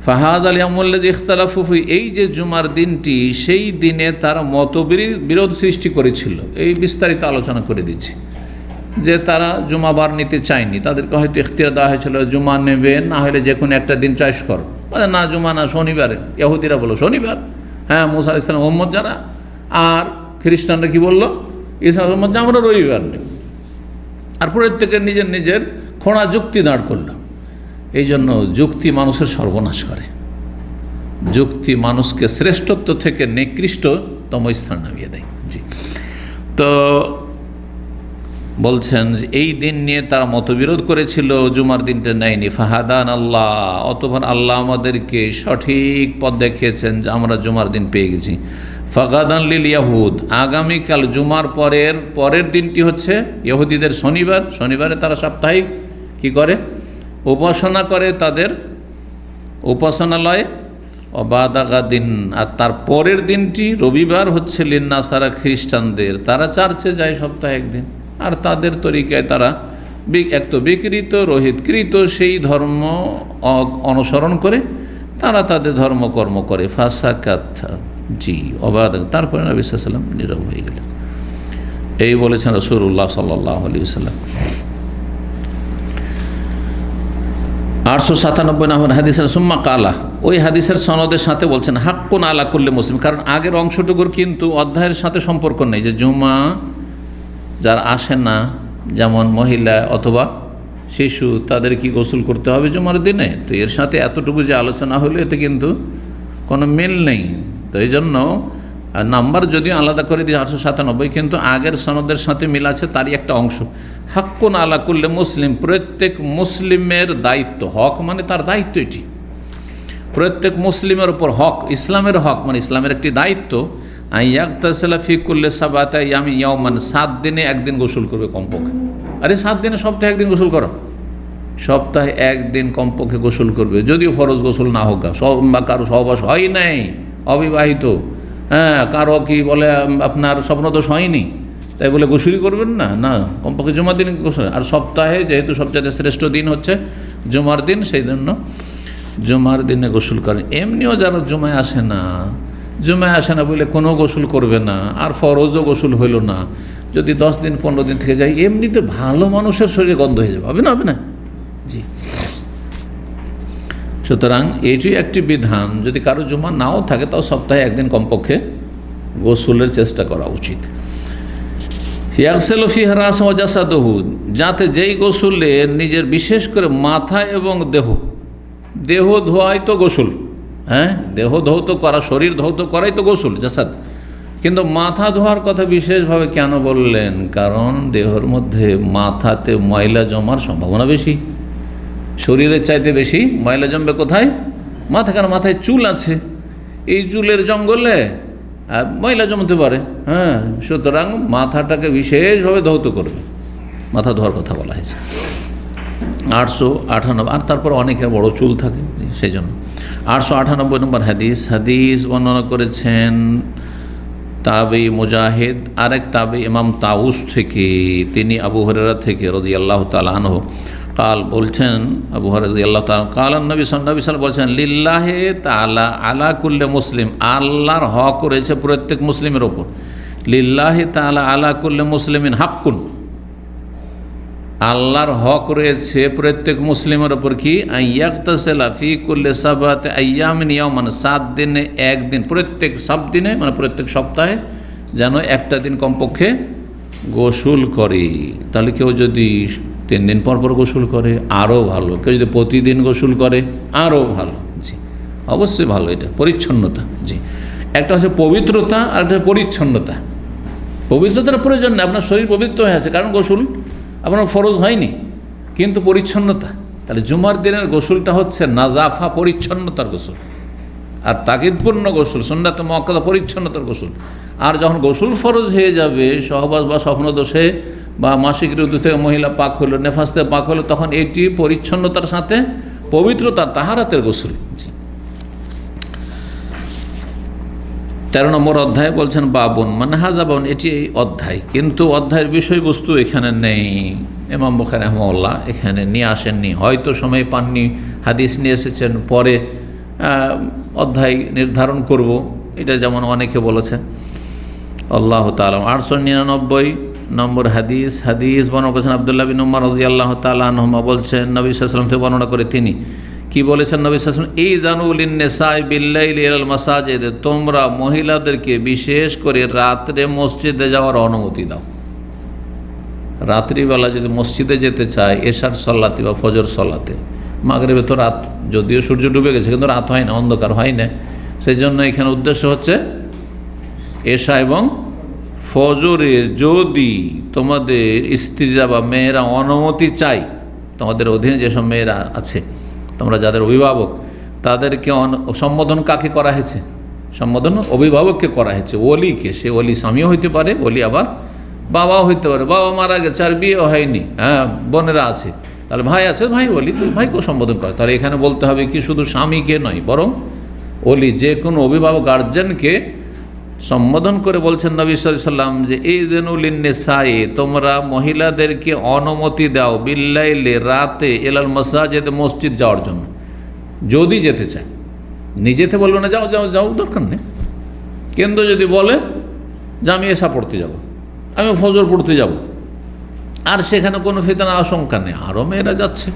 ফাহাদাল ইয়াউমুল্লাযী ইখতালাফু ফী, এই যে জুমার দিনটি, সেই দিনে তারা মতবিরোধ সৃষ্টি করেছিল। এই বিস্তারিত আলোচনা করে দিচ্ছি যে তারা জুমাবার নিতে চায়নি, তাদেরকে হয়তো ইখতিয়ার দেওয়া হয়েছিল জুমা নেবে, না হলে যে কোনো একটা দিন চয়েস করো। না জুমা না, শনিবারে। ইহুদিরা বললো শনিবার, হ্যাঁ মুসা আলাইহিস সালাম উম্মত যারা, আর খ্রিস্টানরা কি বললো, ঈসা উম্মত যে আমরা রবিবার নেব। আর প্রত্যেকের নিজের নিজের খোঁড়া যুক্তি দাঁড় করল। এই জন্য যুক্তি মানুষের সর্বনাশ করে, যুক্তি মানুষকে শ্রেষ্ঠত্ব থেকে নিকৃষ্টতম স্থান নামিয়ে দেয়। জি, তো বলছেন যে এই দিন নিয়ে তারা মতবিরোধ করেছিল, জুমার দিনটা নেয়নি। ফাহাদান আল্লাহ, অতঃপর আল্লাহ আমাদেরকে সঠিক পথ দেখিয়েছেন যে আমরা জুমার দিন পেয়ে গেছি। ফাগাদান লিল ইয়াহুদ, আগামীকাল জুমার পরের দিনটি হচ্ছে ইহুদিদের শনিবার। শনিবারে তারা সাপ্তাহিক কি করে, উপাসনা করে তাদের উপাসনালয়ে। অবাদাগা দিন, আর তার পরের দিনটি রবিবার হচ্ছে লিন্নাসারা, খ্রিস্টানদের, তারা চার্চে যায় সপ্তাহে একদিন। আর তাদের তরিকায় তারা এক তো বিকৃত রহিতকৃত সেই ধর্ম অনুসরণ করে তারা তাদের ধর্মকর্ম করে। ফাসাকাত, জি অবাধ। তারপরে নবী সাল্লাল্লাহু আলাইহি ওয়াসাল্লাম নীরব হয়ে গেলেন। এই বলেছেন রাসূলুল্লাহ সাল্লাল্লাহু আলাইহি ওয়াসাল্লাম। 897 নম্বর হাদিসের সুম্মা কালা, ওই হাদিসের সনদের সাথে বলছেন হাক্কুন আলা কুল্লি মুসলিম, কারণ আগের অংশটুকুর কিন্তু অধ্যায়ের সাথে সম্পর্ক নেই। যে জুমা যারা আসে না, যেমন মহিলা অথবা শিশু, তাদের কি গোসল করতে হবে জুমার দিনে? তো এর সাথে এতটুকু যে আলোচনা হলো এতে কিন্তু কোনো মিল নেই। তো এই জন্য নাম্বার যদিও আলাদা করে দিয়ে 897, কিন্তু আগের সনদের সাথে মিল আছে, তারই একটা অংশ। হাক্কুন আলা কুল্লি মুসলিম, প্রত্যেক মুসলিমের দায়িত্ব, হক মানে তার দায়িত্ব, এটি প্রত্যেক মুসলিমের উপর হক, ইসলামের হক মানে ইসলামের একটি দায়িত্ব। ইয়াগতাসিলা ফি কুল্লি সাবাতি আইয়ামি ইয়াওমান, 7 দিনে একদিন গোসল করবে কমপক্ষে। আরে 7 দিনে সপ্তাহে একদিন গোসল করো, সপ্তাহে একদিন কমপক্ষে গোসল করবে, যদিও ফরজ গোসল না হোক, বা কারো সহবাস হয় নাই, অবিবাহিত, হ্যাঁ কারো কি বলে আপনার স্বপ্নদোষ হয়নি, তাই বলে গোসলই করবেন না, না কমপক্ষে জুমার দিন গোসল। আর সপ্তাহে যেহেতু সবচেয়ে শ্রেষ্ঠ দিন হচ্ছে জুমার দিন, সেই জন্য জুমার দিনে গোসল করেন। এমনিও যারা জুমায় আসে না বলে কোনো গোসল করবে না, আর ফরজও গোসল হইল না, যদি 10 দিন 15 দিন থেকে যায়, এমনিতে ভালো মানুষের শরীরে গন্ধ হয়ে যাবে, হবে না? জি, সুতরাং এটি একটি বিধান। যদি কারো জুমা নাও থাকে তাও সপ্তাহে একদিন কমপক্ষে গোসলের চেষ্টা করা উচিত। ইয়াগসিলু ফিহি রাসাহু ওয়া জাসাদাহু, যাতে যেই গোসলে নিজের বিশেষ করে মাথা এবং দেহ ধোয়াই তো গোসল, হ্যাঁ দেহ ধৌত করা, শরীর ধৌত করাই তো গোসল জাসাদ। কিন্তু মাথা ধোয়ার কথা বিশেষভাবে কেন বললেন? কারণ দেহের মধ্যে মাথাতে ময়লা জমার সম্ভাবনা বেশি, শরীরের চাইতে বেশি ময়লা জমবে কোথায়? মাথা, কারণ মাথায় চুল আছে, এই চুলের জঙ্গলে ময়লা জমতে পারে। হ্যাঁ, সুতরাং মাথাটাকে বিশেষভাবে ধৌত করবে, মাথা ধোয়ার কথা বলা হয়েছে। 898, আর তারপর অনেকের বড় চুল থাকে, সেই জন্য। 898 নম্বর হাদিস বর্ণনা করেছেন তাবেঈ মুজাহিদ, আরেক তাবেঈ ইমাম তাউস থেকে, তিনি আবু হুরায়রা থেকে রাদিয়াল্লাহু তাআলা আনহু কাল, বলছেন আবু হুরায়রা রাদিয়াল্লাহু তাআলা, কাল নবী সাল্লাল্লাহু আলাইহি ওয়াসাল্লাম বলছেন লিল্লাহি তাআলা আলা কুল্লি মুসলিম, আল্লাহর হক রয়েছে প্রত্যেক মুসলিমের ওপর। লিল্লাহি তাআলা আলা কুল্লি মুসলিমিন হাক্কুন, আল্লাহর হক রয়েছে প্রত্যেক মুসলিমের ওপর কি? ইয়াগতাসিলা ফি কুল্লি সাবাতি আইয়ামিন ইয়াওমান, 7 দিনে একদিন, প্রত্যেক 7 দিনে মানে প্রত্যেক সপ্তাহে যেন একটা দিন কমপক্ষে গোসল করে। তাহলে কেউ যদি 3 দিন পর গোসল করে আরও ভালো, কেউ যদি প্রতিদিন গোসল করে আরও ভালো। জি অবশ্যই ভালো, এটা পরিচ্ছন্নতা। জি, একটা হচ্ছে পবিত্রতা আর একটা পরিচ্ছন্নতা। পবিত্রতার প্রয়োজন নেই, আপনার শরীর পবিত্র হয়ে আছে, কারণ গোসল আপনার ফরজ হয়নি, কিন্তু পরিচ্ছন্নতা। তাহলে জুমার দিনের গোসলটা হচ্ছে নাজাফা, পরিচ্ছন্নতার গোসল, আর তাকিদপূর্ণ গোসল সুন্নাত মুআক্কাদা, পরিচ্ছন্নতার গোসল। আর যখন গোসল ফরজ হয়ে যাবে, সহবাস বা স্বপ্নদোষে বা মাসিক ঋতু থেকে মহিলা পাক হলো, নেফাস থেকে পাক হলো, তখন এটি পরিচ্ছন্নতার সাথে পবিত্রতার তাহারাতের গোসল। জি, 13 নম্বর অধ্যায় বলছেন বাবুন মানে হাজা বাবুন, এটি এই অধ্যায়, কিন্তু অধ্যায়ের বিষয়বস্তু এখানে নেই। ইমাম বুখারী রাহিমাহুল্লাহ এখানে নিয়ে আসেননি, হয়তো সময় পাননি, হাদিস নিয়ে এসেছেন, পরে অধ্যায় নির্ধারণ করব, এটা যেমন অনেকে বলেছেন। আল্লাহ তাআলা 899 নম্বর হাদিস বর্ণনা করেছেন আব্দুল্লাহ বিন উমর রাদিয়াল্লাহু তাআলা আনহুমা, বলছেন নবী সাল্লাল্লাহু আলাইহি ওয়াসাল্লাম থেকে বর্ণনা করে তিনি কি বলেছেন, নবী সাল্লাল্লাহু আলাইহি ওয়াসাল্লাম ইযানু লিন-নিসাই বিল-লাইলি ইলাল মাসাজিদ, তোমরা মহিলাদেরকে বিশেষ করে রাত্রে মসজিদে যাওয়ার অনুমতি দাও। রাত্রিবেলা যদি মসজিদে যেতে চায় এশার সালাতে বা ফজর সালাতে, মাগরিবে তো রাত, যদিও সূর্য ডুবে গেছে কিন্তু রাত হয় না, অন্ধকার হয় না, সেই জন্য এখানে উদ্দেশ্য হচ্ছে এশা এবং ফজরে যদি তোমাদের স্ত্রীরা বা মেয়েরা অনুমতি চাই, তোমাদের অধীনে যেসব মেয়েরা আছে, তোমরা যাদের অভিভাবক, তাদেরকে সম্বোধন কাকে করা হয়েছে? সম্বোধন অভিভাবককে করা হয়েছে, ওলিকে। সে ওলি স্বামীও হইতে পারে, ওলি আবার বাবাও হইতে পারে, বাবা মারা গেছে আর বিয়েও হয়নি, বোনেরা আছে, তাহলে ভাই আছে, ভাই ওলি, তো ভাইকেও সম্বোধন করে। তাহলে এখানে বলতে হবে কি শুধু স্বামীকে নয়, বরং ওলি, যে কোনো অভিভাবক গার্জেনকে সম্বোধন করে বলছেন নবী সাল্লাল্লাহু আলাইহি ওয়াসাল্লাম যে ইযনু লিন-নিসাই, তোমরা মহিলাদেরকে অনুমতি দাও বিল-লাইলি, রাতে, ইলাল মাসাজিদ, মসজিদ যাওয়ার জন্য, যদি যেতে চায়। নিজেতে বলবে না যাও যাও যাও, দরকার নেই, কিন্তু যদি বলে যে আমি এশা পড়তে যাব, আমি ফজর পড়তে যাব, আর সেখানে কোনো ফিতনার আশঙ্কা নেই, আরও মেয়েরা যাচ্ছে,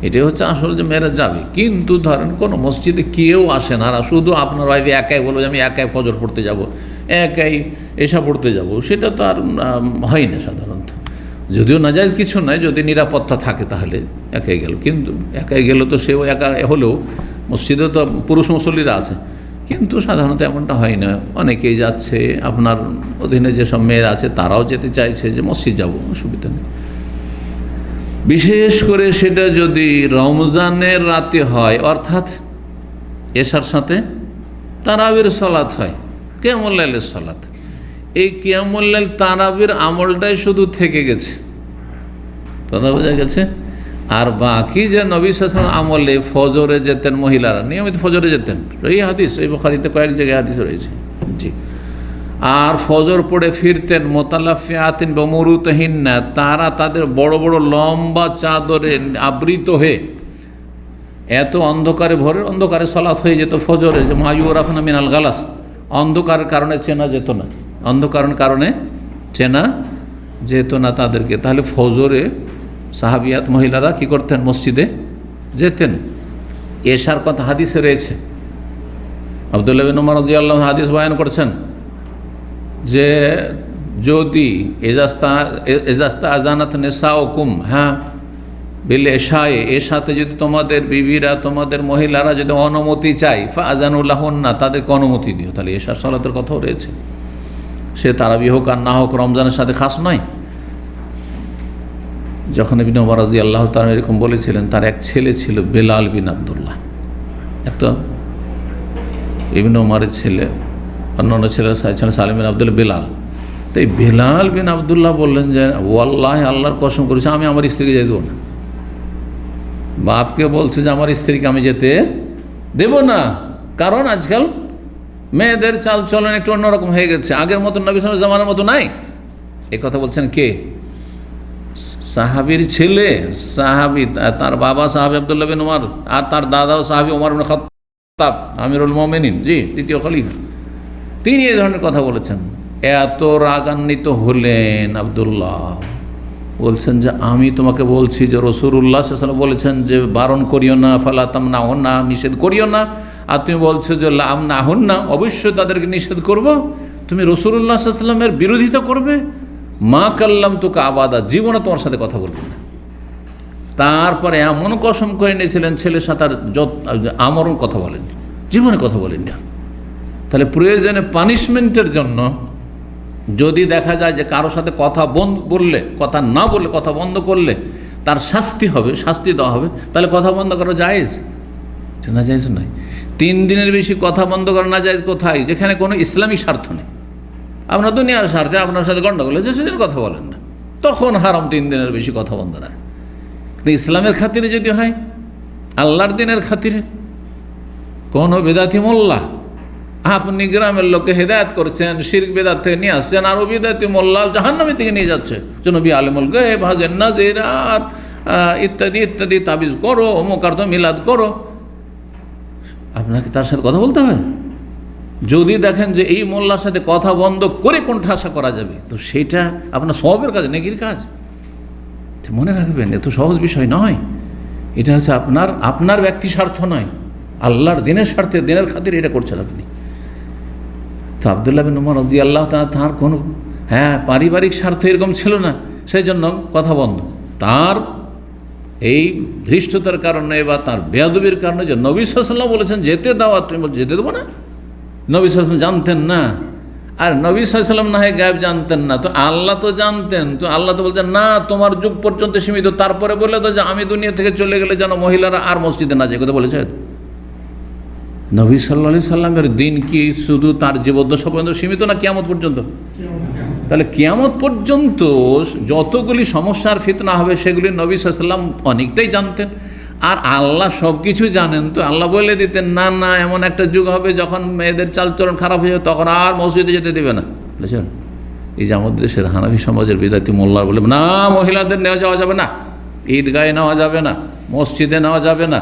এটাই হচ্ছে আসলে যে মেয়েরা যাবে, কিন্তু ধরেন কোনো মসজিদে কেউ আসে না, আর শুধু আপনার ওয়াইফ একাই বলো যে আমি একাই ফজর পড়তে যাব, একাই এশা পড়তে যাব, সেটা তো আর হয় না সাধারণত। যদিও নাজায়েজ কিছু নয়, যদি নিরাপত্তা থাকে তাহলে একাই গেল, কিন্তু একাই গেল তো সেও একা হলেও মসজিদে তো পুরুষ মুসল্লিরা আছে, কিন্তু সাধারণত এমনটা হয় না, অনেকেই যাচ্ছে, আপনার অধীনে যেসব মেয়েরা আছে তারাও যেতে চাইছে যে মসজিদ যাব, অসুবিধা নেই। বিশেষ করে সেটা যদি রমজানের রাতে হয়, অর্থাৎ এশার সাথে তারাবির সালাত হয়, কিয়ামুল লাইলের সালাত, এই কিয়ামুল লাইল তারাবির আমলটাই শুধু থেকে গেছে, কথা বোঝা গেছে। আর বাকি যে নবী সাল্লাল্লাহু আলাইহি ওয়াসাল্লাম আমলে ফজরে যেতেন মহিলারা, নিয়মিত ফজরে যেতেন, এই হাদিস এই বুখারীতে কয়েক জায়গায় হাদিস রয়েছে, জি। আর ফজর পড়ে ফিরতেন মোতালাফিয়াতিন বমরুতহিন্না, তারা তাদের বড় বড় লম্বা চাদরে আবৃত হয়ে, এত অন্ধকারে, ভোরের অন্ধকারে সালাত হয়ে যেত ফজরে, যে মায়ুরাফনা মিনাল গালাস, অন্ধকারের কারণে চেনা যেত না, অন্ধকারের কারণে চেনা যেত না তাদেরকে। তাহলে ফজরে সাহাবিয়াত মহিলারা কি করতেন? মসজিদে যেতেন। এশার কথা হাদিসে রয়েছে, আব্দুল্লাহ বিন উমর রাদিয়াল্লাহু আনহু হাদিস বয়ান করছেন যে যদি এজাস্তা আজানাত নিসাউকুম, হ্যাঁ বিল এশায়ে, এর সাথে যদি তোমাদের বিবিরা, তোমাদের মহিলারা যদি অনুমতি চাই, ফা আজানুল্লাহুন্না, তাদেরকে অনুমতি দিও। তাহলে এশার সালাতের কথাও রয়েছে, সে তারাবি হোক আর না হোক, রমজানের সাথে খাস নয়। যখন ইবনে উমর রাদিয়াল্লাহু তাআলা এরকম বলেছিলেন, তার এক ছেলে ছিল বেলাল বিন আব্দুল্লাহ, একটা ইবনে উমরের ছেলে, অন্যান্য ছেলের ছিলেন সালিম বিন আব্দুল্লাহ, বেলাল। তো এই বেলাল বিন আব্দুল্লাহ বললেন যে ওয়াল্লাহি, আল্লাহর কসম করেছে, আমি আমার স্ত্রীকে যেতে দেবো না। বাপকে বলছে যে আমার স্ত্রীকে আমি যেতে দেব না, কারণ আজকাল মেয়েদের চাল চলন একটু অন্যরকম হয়ে গেছে, আগের মতো নবী সাল্লাল্লাহু আলাইহি জামানার মতো নাই। এই কথা বলছেন কে? সাহাবীর ছেলে, সাহাবী, তার বাবা সাহাবী আব্দুল্লাহ বিন উমর, আর তার দাদাও সাহাবী ওমর ইবনে খাত্তাব আমিরুল মুমিনিন, জি, তৃতীয় খলিফা। তিনি এই ধরনের কথা বলেছেন। এত রাগান্বিত হলেন আব্দুল্লাহ, বলছেন যে আমি তোমাকে বলছি যে রাসূলুল্লাহ সাল্লাল্লাহু আলাইহি ওয়াসাল্লাম বলেছেন যে বারণ করিও না, ফালা তামনাহুন্না, নিষেধ করিও না, আর তুমি বলছো যে লা আমনাহুন্না, অবশ্যই তাদেরকে নিষেধ করব। তুমি রাসূলুল্লাহ সাল্লাল্লাহু আলাইহি ওয়াসাল্লামের বিরোধিতা করবে। মা কাল্লাম তোকে আবাদা, জীবনে তোমার সাথে কথা বলবে না। তারপরে এমন কসম করে নিয়েছিলেন, ছেলের সাথে আর আমরণ কথা বলেন, জীবনে কথা বলেন না। তাহলে প্রয়োজনে পানিশমেন্টের জন্য যদি দেখা যায় যে কারোর সাথে কথা বললে, কথা না বললে, কথা বন্ধ করলে তার শাস্তি হবে, শাস্তি দেওয়া হবে, তাহলে কথা বন্ধ করা জায়েজ? না, জায়েজ নয়। 3 দিনের বেশি কথা বন্ধ করা না জায়েজ কোথায়? যেখানে কোনো ইসলামী স্বার্থ নেই, আপনার দুনিয়ার স্বার্থে আপনার সাথে গণ্ডগোল হয়েছে, সেদিন কথা বলেন না, তখন হারাম 3 দিনের বেশি কথা বন্ধ রাখে। কিন্তু ইসলামের খাতিরে যদি হয়, আল্লাহর দিনের খাতিরে, কোনো বেদাতি মোল্লা আপনি গ্রামের লোককে হেদায়েত করছেন, শিরক বিদআত থেকে নিয়ে আসছেন, আর বিদআতি মোল্লা জাহান্নামের দিকে নিয়ে যাচ্ছে। নবী আলিমুল গায়ব, হাজের নাজির আর ইত্যাদি ইত্যাদি তাবিজ করো, অমুকার্থ মিলাদ করো। আপনাকে তার সাথে কথা বলতে হবে? যদি দেখেন যে এই মোল্লার সাথে কথা বন্ধ করে কোণঠাসা করা যাবে, তো সেইটা আপনার সওয়াবের কাজ, নেকির কাজ। মনে রাখবেন, এত সহজ বিষয় নয়। এটা হচ্ছে আপনার ব্যক্তি স্বার্থ নয়, আল্লাহর দিনের স্বার্থে, দিনের খাতির এটা করছেন আপনি। তো আব্দুল্লাহ বিন উমর রাদিয়াল্লাহু তাআলা তার কোনো পারিবারিক স্বার্থ এরকম ছিল না, সেই জন্য কথা বন্ধ। তার এই ধৃষ্টতার কারণে বা তার বেয়াদবির কারণে যে নবী সাল্লাল্লাহু আলাইহি ওয়াসাল্লাম বলেছেন যেতে দাও, তুমি বল যেতে দেবো না। নবী সাল্লাল্লাহু আলাইহি ওয়াসাল্লাম জানতেন না, আর নবী সাল্লাল্লাহু আলাইহি ওয়াসাল্লাম না হয় গায়েব জানতেন না, তো আল্লাহ তো জানতেন। তো আল্লাহ তো বলছেন না, তোমার যুগ পর্যন্ত সীমিত, তারপরে বলে তো যে আমি দুনিয়া থেকে চলে গেলে যেন মহিলারা আর মসজিদে না যায়, কথা বলেছেন। নবী সাল্লাল্লাহু আলাইহি সাল্লামের দিন কি শুধু তার জীবদ্দশা পর্যন্ত সীমিত না কিয়ামত পর্যন্ত? তাহলে কিয়ামত পর্যন্ত যতগুলি সমস্যার ফিতনা হবে সেগুলি নবী সাল্লাল্লাহু আলাইহি সাল্লাম অনেকটাই জানতেন। আর আল্লাহ সব কিছু জানেন, তো আল্লাহ বলে দিতেন না না এমন একটা যুগ হবে যখন মেয়েদের চালচলন খারাপ হয়ে যাবে, তখন আর মসজিদে যেতে দেবে না। বুঝলেন? এই যে আমাদের দেশের হানাফি সমাজের বিদাতি মোল্লা বলে না, মহিলাদের নেওয়া যাওয়া যাবে না, ঈদগাহে নেওয়া যাবে না, মসজিদে নেওয়া যাবে না,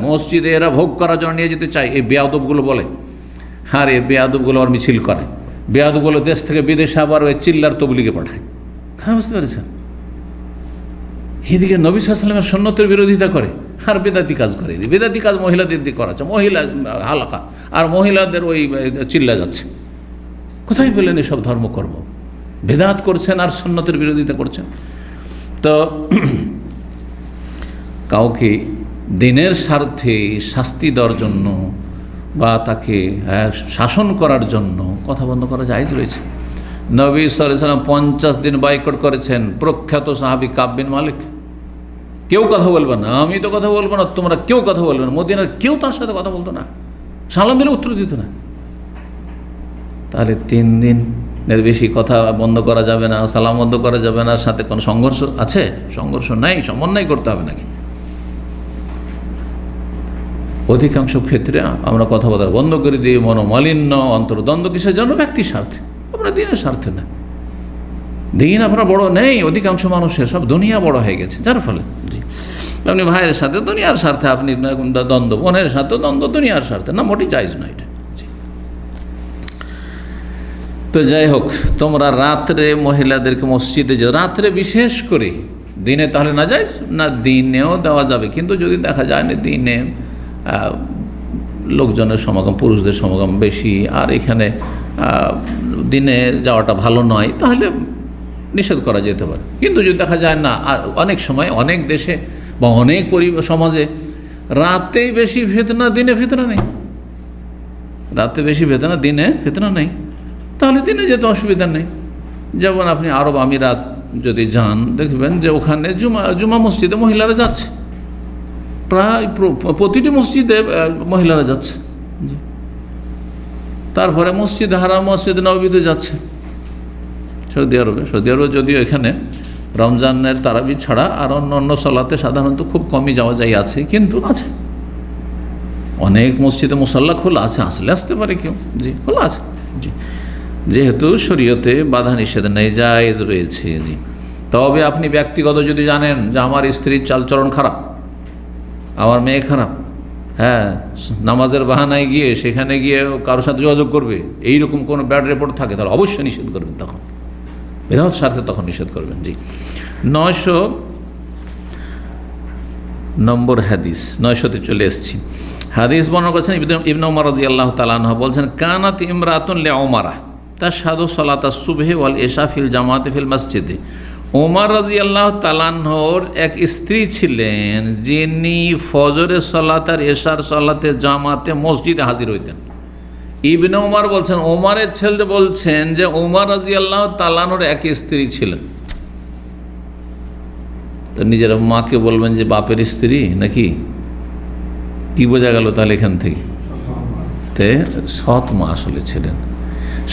মসজিদে এরা ভোগ করার জন্য নিয়ে যেতে চায়, এই বেয়াদবগুলো বলে। আর এই বেয়াদবগুলো আবার মিছিল করে, বেয়াদবগুলো দেশ থেকে বিদেশে আবার ওই চিল্লার তবলিগে পাঠায়। বুঝতে পেরেছেন? এদিকে নবী সাল্লাল্লাহু আলাইহি ওয়াসাল্লামের সুন্নতের বিরোধিতা করে, আর বেদাতি কাজ করে। বেদাতি কাজ মহিলাদের দিয়ে করাচ্ছে, মহিলা হালাকা, আর মহিলাদের ওই চিল্লা যাচ্ছে। কোথায় পেলেন এসব ধর্মকর্ম? বেদাত করছেন আর সুন্নতের বিরোধিতা করছেন। তো কাউকে দিনের স্বার্থে শাস্তি দেওয়ার জন্য বা তাকে শাসন করার জন্য কথা বন্ধ করা জায়েজ রয়েছে। নবী সাল্লাল্লাহু আলাইহি ওয়াসাল্লাম 50 দিন বাইকট করেছেন প্রখ্যাত সাহাবী কাব বিন মালিক। কেউ কথা বলবে না, আমি তো কথা বলবো না, তোমরা কেউ কথা বলবে না। মদিনার কেউ তার সাথে কথা বলতো না, সালাম দিলে উত্তর দিত না। তাহলে 3 দিনের বেশি কথা বন্ধ করা যাবে না, সালাম বন্ধ করা যাবে না, সাথে কোনো সংঘর্ষ আছে? সংঘর্ষ নাই, সমন্বয় করতে হবে নাকি? অধিকাংশ ক্ষেত্রে আমরা কথা বলা বন্ধ করে দিই মনোমালিন্য, অন্তর্দ্বন্দ্ব কিসের জন্য? ব্যক্তি স্বার্থে, আপনার দিনের স্বার্থে না। দিন আপনার বড় নেই, অধিকাংশ মানুষের সব দুনিয়া বড় হয়ে গেছে, যার ফলে জি আপনি ভাইয়ের সাথে দুনিয়ার স্বার্থে আপনি দ্বন্দ্ব, বোনের সাথে দ্বন্দ্ব দুনিয়ার স্বার্থে না, মোটেই জায়েজ না এটা। তো যাই হোক, তোমরা রাত্রে মহিলাদেরকে মসজিদে যে রাত্রে বিশেষ করে, দিনে তাহলে না যায়জ না, দিনেও দেওয়া যাবে। কিন্তু যদি দেখা যায় না দিনে লোকজনের সমাগম, পুরুষদের সমাগম বেশি, আর এখানে দিনে যাওয়াটা ভালো নয়, তাহলে নিষেধ করা যেতে পারে। কিন্তু যদি দেখা যায় না, অনেক সময় অনেক দেশে বা অনেক সমাজে রাতেই বেশি ফিতনা, দিনে ফিতনা নেই। রাতে বেশি ফিতনা, দিনে ফিতনা নেই, তাহলে দিনে যেতে অসুবিধা নেই। যেমন আপনি আরব আমিরাত যদি যান, দেখবেন যে ওখানে জুমা মসজিদে মহিলারা যাচ্ছে, প্রায় প্রতিটি মসজিদে মহিলারা যাচ্ছে। তারপরে মসজিদ হারাম, মসজিদ নববীতে যাচ্ছে সৌদি আরবে। সৌদি আরবে যদিও এখানে রমজানের তারাবি ছাড়া আর অন্য সালাতে সাধারণত খুব কমই যাওয়া যায় আছে, কিন্তু আছে অনেক মসজিদে মুসাল্লা খোলা আছে, আসলে আসতে পারে কেউ, জি খোলা আছে জি, যেহেতু শরীয়তে বাধা নিষেধ নেই, জায়েজ রয়েছে জি। তবে আপনি ব্যক্তিগত যদি জানেন যে আমার স্ত্রীর চালচলন খারাপ, আমার মেয়ে খারাপ, নামাজের বাহানায় গিয়ে সেখানে গিয়ে কারোর সাথে যোগাযোগ করবে, এইরকম কোনো ব্যাড রিপোর্ট থাকে, তাহলে অবশ্যই নিষেধ করবেন, তখন বিরাট স্বার্থে তখন নিষেধ করবেন জি। 900 নম্বর হাদিস, 900-তে চলে এসেছি। হাদিস বর্ণনা করেছেন ইবনে ওমর রাদিয়াল্লাহু তাআলা আনহু, বলছেন কানাত ইমরাতুন লিউমারা তাশহাদু সালাতাস সুবহি ওয়াল ইশা ফিল জামাতি ফিল মসজিদে। ওমর রাদিয়াল্লাহু তাআলা আনহুর এক স্ত্রী ছিলেন যিনি ফজরের সালাত আর ইশার সালাতে জামাতে মসজিদে হাজির হইতেন। ইবনে ওমর বলছেন, ওমরের ছেলে বলছেন যে ওমর রাদিয়াল্লাহু তাআলা আনহুর এক স্ত্রী ছিলেন। তো নিজের মাকে বলবেন যে বাপের স্ত্রী নাকি, কি বোঝা গেল তাহলে এখান থেকে? সৎ মা আসলে ছিলেন।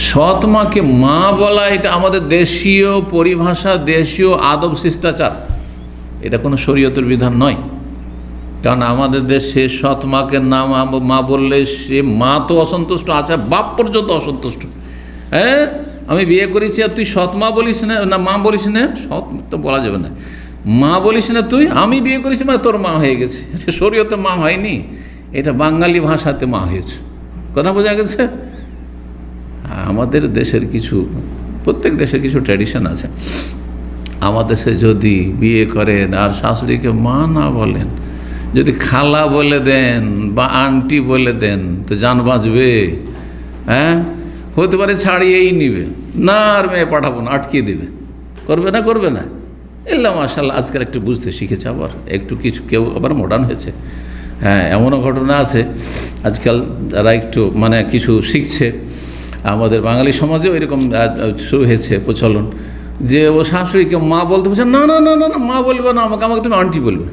সৎ মাকে মা বলা এটা আমাদের দেশীয় পরিভাষা, দেশীয় আদব শিষ্টাচার, এটা কোনো শরীয়তের বিধান নয়। কারণ আমাদের দেশে সৎ মাকে নাম মা বললে সে মা তো অসন্তুষ্ট আছে, বাপ পর্যন্ত অসন্তুষ্ট। হ্যাঁ, আমি বিয়ে করেছি আর তুই সৎ মা বলিস না, না মা বলিস না, সৎ তো বলা যাবে না, মা বলিস না তুই, আমি বিয়ে করেছি মানে তোর মা হয়ে গেছে। শরীয়তে মা হয়নি, এটা বাঙালি ভাষাতে মা হয়েছে। কথা বোঝা গেছে? আমাদের দেশের কিছু, প্রত্যেক দেশের কিছু ট্র্যাডিশন আছে। আমাদের দেশে যদি বিয়ে করেন আর শাশুড়িকে মা না বলেন, যদি খালা বলে দেন বা আন্টি বলে দেন, তো জান বাঁচবে? হ্যাঁ, হতে পারে ছাড়িয়েই নিবে, না আর মেয়ে পাঠাবো না, আটকিয়ে দেবে। করবে না? করবে না? এল্লা মাশাআল্লাহ আজকাল একটু বুঝতে শিখেছে, আবার একটু কিছু কেউ আবার মডার্ন হয়েছে। হ্যাঁ, এমনও ঘটনা আছে আজকাল যারা একটু মানে কিছু শিখছে। আমাদের বাঙালি সমাজেও এরকম শুরু হয়েছে প্রচলন, যে ও শাশুড়িকে মা বলতে বলছে, না না না না না মা বলবে না, আমাকে আমাকে তুমি আন্টি বলবে।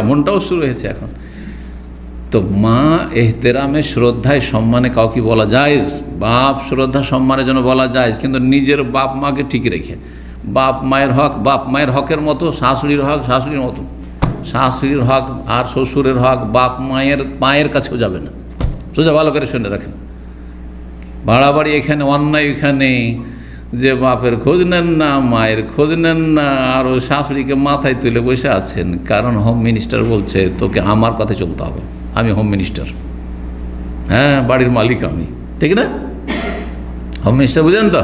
এমনটাও শুরু হয়েছে এখন। তো মা এহতেরামে, শ্রদ্ধায়, সম্মানে কাউকে বলা যায়, বাপ শ্রদ্ধা সম্মানের জন্য বলা যায়, কিন্তু নিজের বাপ মাকে ঠিক রেখে। বাপ মায়ের হক বাপ মায়ের হকের মতো, শাশুড়ির হক শাশুড়ির মতো। শাশুড়ির হক আর শ্বশুরের হক বাপ মায়ের পায়ের কাছেও যাবে না। সোজা ভালো করে শুনে রাখেন। বাড়াবাড়ি এখানে, অন্যায় এখানে, যে বাপের খোঁজ নেন না, মায়ের খোঁজ নেন না, আর ওই শাশুড়িকে মাথায় তুলে বসে আছেন। কারণ হোম মিনিস্টার বলছে তোকে আমার কথায় চলতে হবে, আমি হোম মিনিস্টার। হ্যাঁ, বাড়ির মালিক আমি, ঠিক না? হোম মিনিস্টার বুঝেন তো?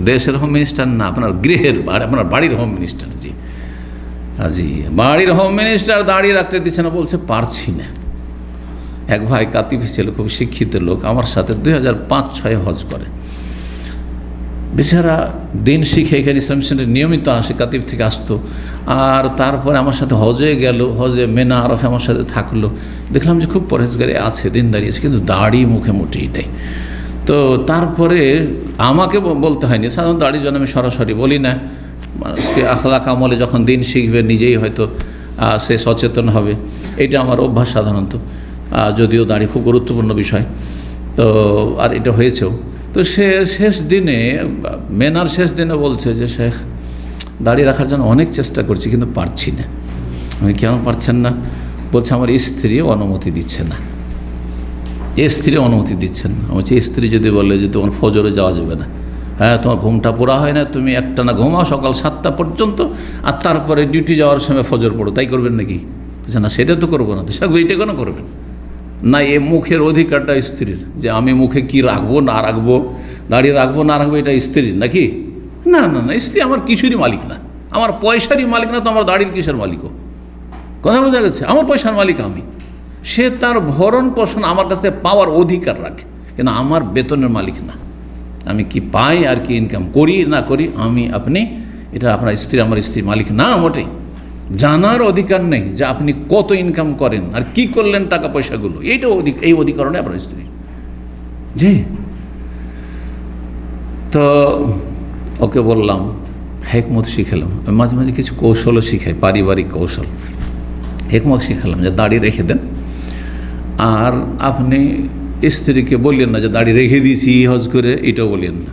দেশের হোম মিনিস্টার না, আপনার গৃহের, আপনার বাড়ির হোম মিনিস্টার। জি জি, বাড়ির হোম মিনিস্টার দাঁড়িয়ে রাখতে দিচ্ছে না, বলছে পারছি না। এক ভাই কাতিফি ছিল, খুব শিক্ষিত লোক, আমার সাথে 2005-06 হজ করে। বেচারা দিন শিখে এখানে ইসলাম সেন্টারে নিয়মিত আসে, কাতিফ থেকে আসতো। আর তারপরে আমার সাথে হজে গেল, হজে মেনা আরফে আমার সাথে থাকলো। দেখলাম যে খুব পরহেজগারি আছে, দিন দাঁড়িয়েছে, কিন্তু দাড়ি মুখে মোটেই নেই। তো তারপরে আমাকে বলতে হয়নি, সাধারণত দাড়ির জন্য আমি সরাসরি বলি না। মানুষকে আখলাক আমলে যখন দিন শিখবে নিজেই হয়তো সে সচেতন হবে, এটা আমার অভ্যাস সাধারণত। যদিও দাড়ি খুব গুরুত্বপূর্ণ বিষয়, তো আর এটা হয়েছেও। তো সে শেষ দিনে, মেনার শেষ দিনে বলছে যে শেখ, দাঁড়িয়ে রাখার জন্য অনেক চেষ্টা করছি কিন্তু পারছি না। আমি কেন পারছেন না? বলছে আমার স্ত্রী অনুমতি দিচ্ছে না। স্ত্রী অনুমতি দিচ্ছেন না। আমি বলছি স্ত্রী যদি বলে যে তোমার ফজরে যাওয়া যাবে না, হ্যাঁ তোমার ঘুমটা পুরা হয় না, তুমি একটানা ঘুমাও সকাল 7টা পর্যন্ত, আর তারপরে ডিউটি যাওয়ার সময় ফজর পড়ো, তাই করবেন নাকি? না সেটা তো করবো না। তো সে এইটা কেন করবেন না? এ মুখের অধিকারটা স্ত্রীর, যে আমি মুখে কি রাখবো না রাখবো, দাঁড়িয়ে রাখবো না রাখবো, এটা স্ত্রীর নাকি? না না না, স্ত্রী আমার কিছুরই মালিক না, আমার পয়সারই মালিক না, তো আমার দাড়ির কিসের মালিকও? কথা বোঝা গেছে? আমার পয়সার মালিক আমি। সে তার ভরণ পোষণ আমার কাছ থেকে পাওয়ার অধিকার রাখে, কিন্তু আমার বেতনের মালিক না। আমি কি পাই আর কি ইনকাম করি না করি, আমি আপনি, এটা আপনার স্ত্রী আমার স্ত্রী মালিক না মোটেই। জানার অধিকার নেই যে আপনি কত ইনকাম করেন আর কি করলেন টাকা পয়সাগুলো, এইটা এই অধিকার নেই আপনার স্ত্রী। জি, তো ওকে বললাম, হেকমত শিখালাম। আমি মাঝে মাঝে কিছু কৌশলও শিখাই, পারিবারিক কৌশল। হেকমত শিখালাম যে দাড়ি রেখে দেন, আর আপনি স্ত্রীকে বললেন না যে দাড়ি রেখে দিয়েছি হজ করে, এটাও বলিয়েন না।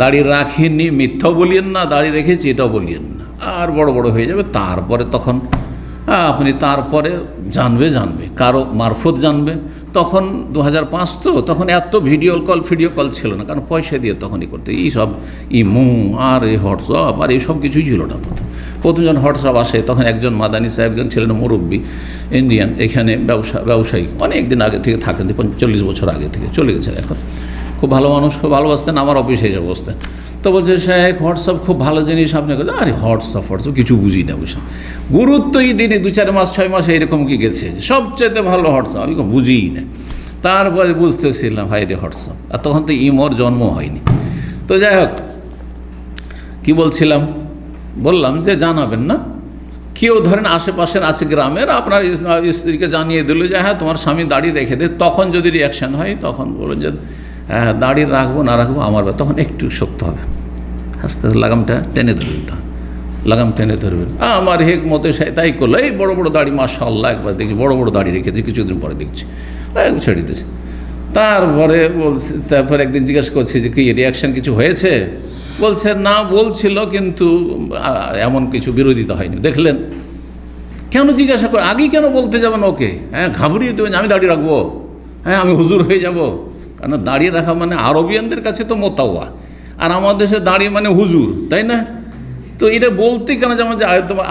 দাড়ি রাখিনি মিথ্যাও বলিয়েন না, দাড়ি রেখেছি এটাও বলিয়েন না। আর বড় বড় হয়ে যাবে, তারপরে তখন আপনি তারপরে জানবে কারো মারফত জানবে। তখন 2005 তো, তখন এত ভিডিও কল ছিল না, কারণ পয়সা দিয়ে তখনই করতে। এইসব ইমো আর এই হোয়াটসঅ্যাপ আর এইসব কিছুই ছিল না। প্রথম যখন হোয়াটসঅ্যাপ আসে তখন একজন মাদানী সাহেব, একজন ছিলেন মুরব্বী ইন্ডিয়ান, এখানে ব্যবসায়ী, অনেক দিন আগে থেকে থাকেন, 40 বছর আগে থেকে, চলে গেছেন এখন। খুব ভালো মানুষ, খুব ভালোবাসতেন, আমার অফিসে এসে বসতেন। তো বলছে শেখ হোয়াটসঅ্যাপ খুব ভালো জিনিস, আপনি আরে হোয়াটসঅ্যাপ কিছু বুঝি না, বুঝলাম গুরুত্বই দিনে 2-4 মাস 6 মাস এইরকম কি গেছে, সবচেয়ে ভালো হোয়াটসঅ্যাপ, আমি বুঝিই না। তারপরে বুঝতেছিলাম ভাই রে হোয়াটসঅ্যাপ, আর তখন তো ইমোর জন্ম হয়নি। তো যাই হোক, কী বলছিলাম, বললাম যে জানাবেন না। কেউ ধরেন আশেপাশের আছে গ্রামের, আপনার স্ত্রীকে জানিয়ে দিল যে হ্যাঁ তোমার স্বামী দাড়ি রেখে দে, তখন যদি রিয়াকশান হয় তখন বলুন যে হ্যাঁ দাড়ি রাখবো না রাখবো আমার, তখন একটু শক্ত হবে, আস্তে আস্তে লাগামটা টেনে ধরবেন, লাগাম টেনে ধরবেন। আমার হেকমতে সে তাই করলো, এই বড় বড় দাড়ি মাশাআল্লাহ, একবার দেখছি বড় বড় দাড়ি রেখেছি, কিছুদিন পরে দেখছি ছেড়ে দিতেছে। তারপরে বলছে, তারপরে একদিন জিজ্ঞাসা করছি যে কি রিয়াকশান কিছু হয়েছে? বলছে না, বলছিল কিন্তু এমন কিছু বিরোধিতা হয়নি। দেখলেন কেন জিজ্ঞাসা করে? আগেই কেন বলতে যাবেন ওকে? হ্যাঁ, ঘাবড়িয়ে দেবেন আমি দাঁড়িয়ে রাখবো, হ্যাঁ আমি হুজুর হয়ে যাব। কারণ দাঁড়িয়ে রাখা মানে আরবিয়ানদের কাছে তো মোতাওয়া, আর আমাদের দেশে দাঁড়িয়ে মানে হুজুর, তাই না? তো এটা বলতে কেন যেমন যে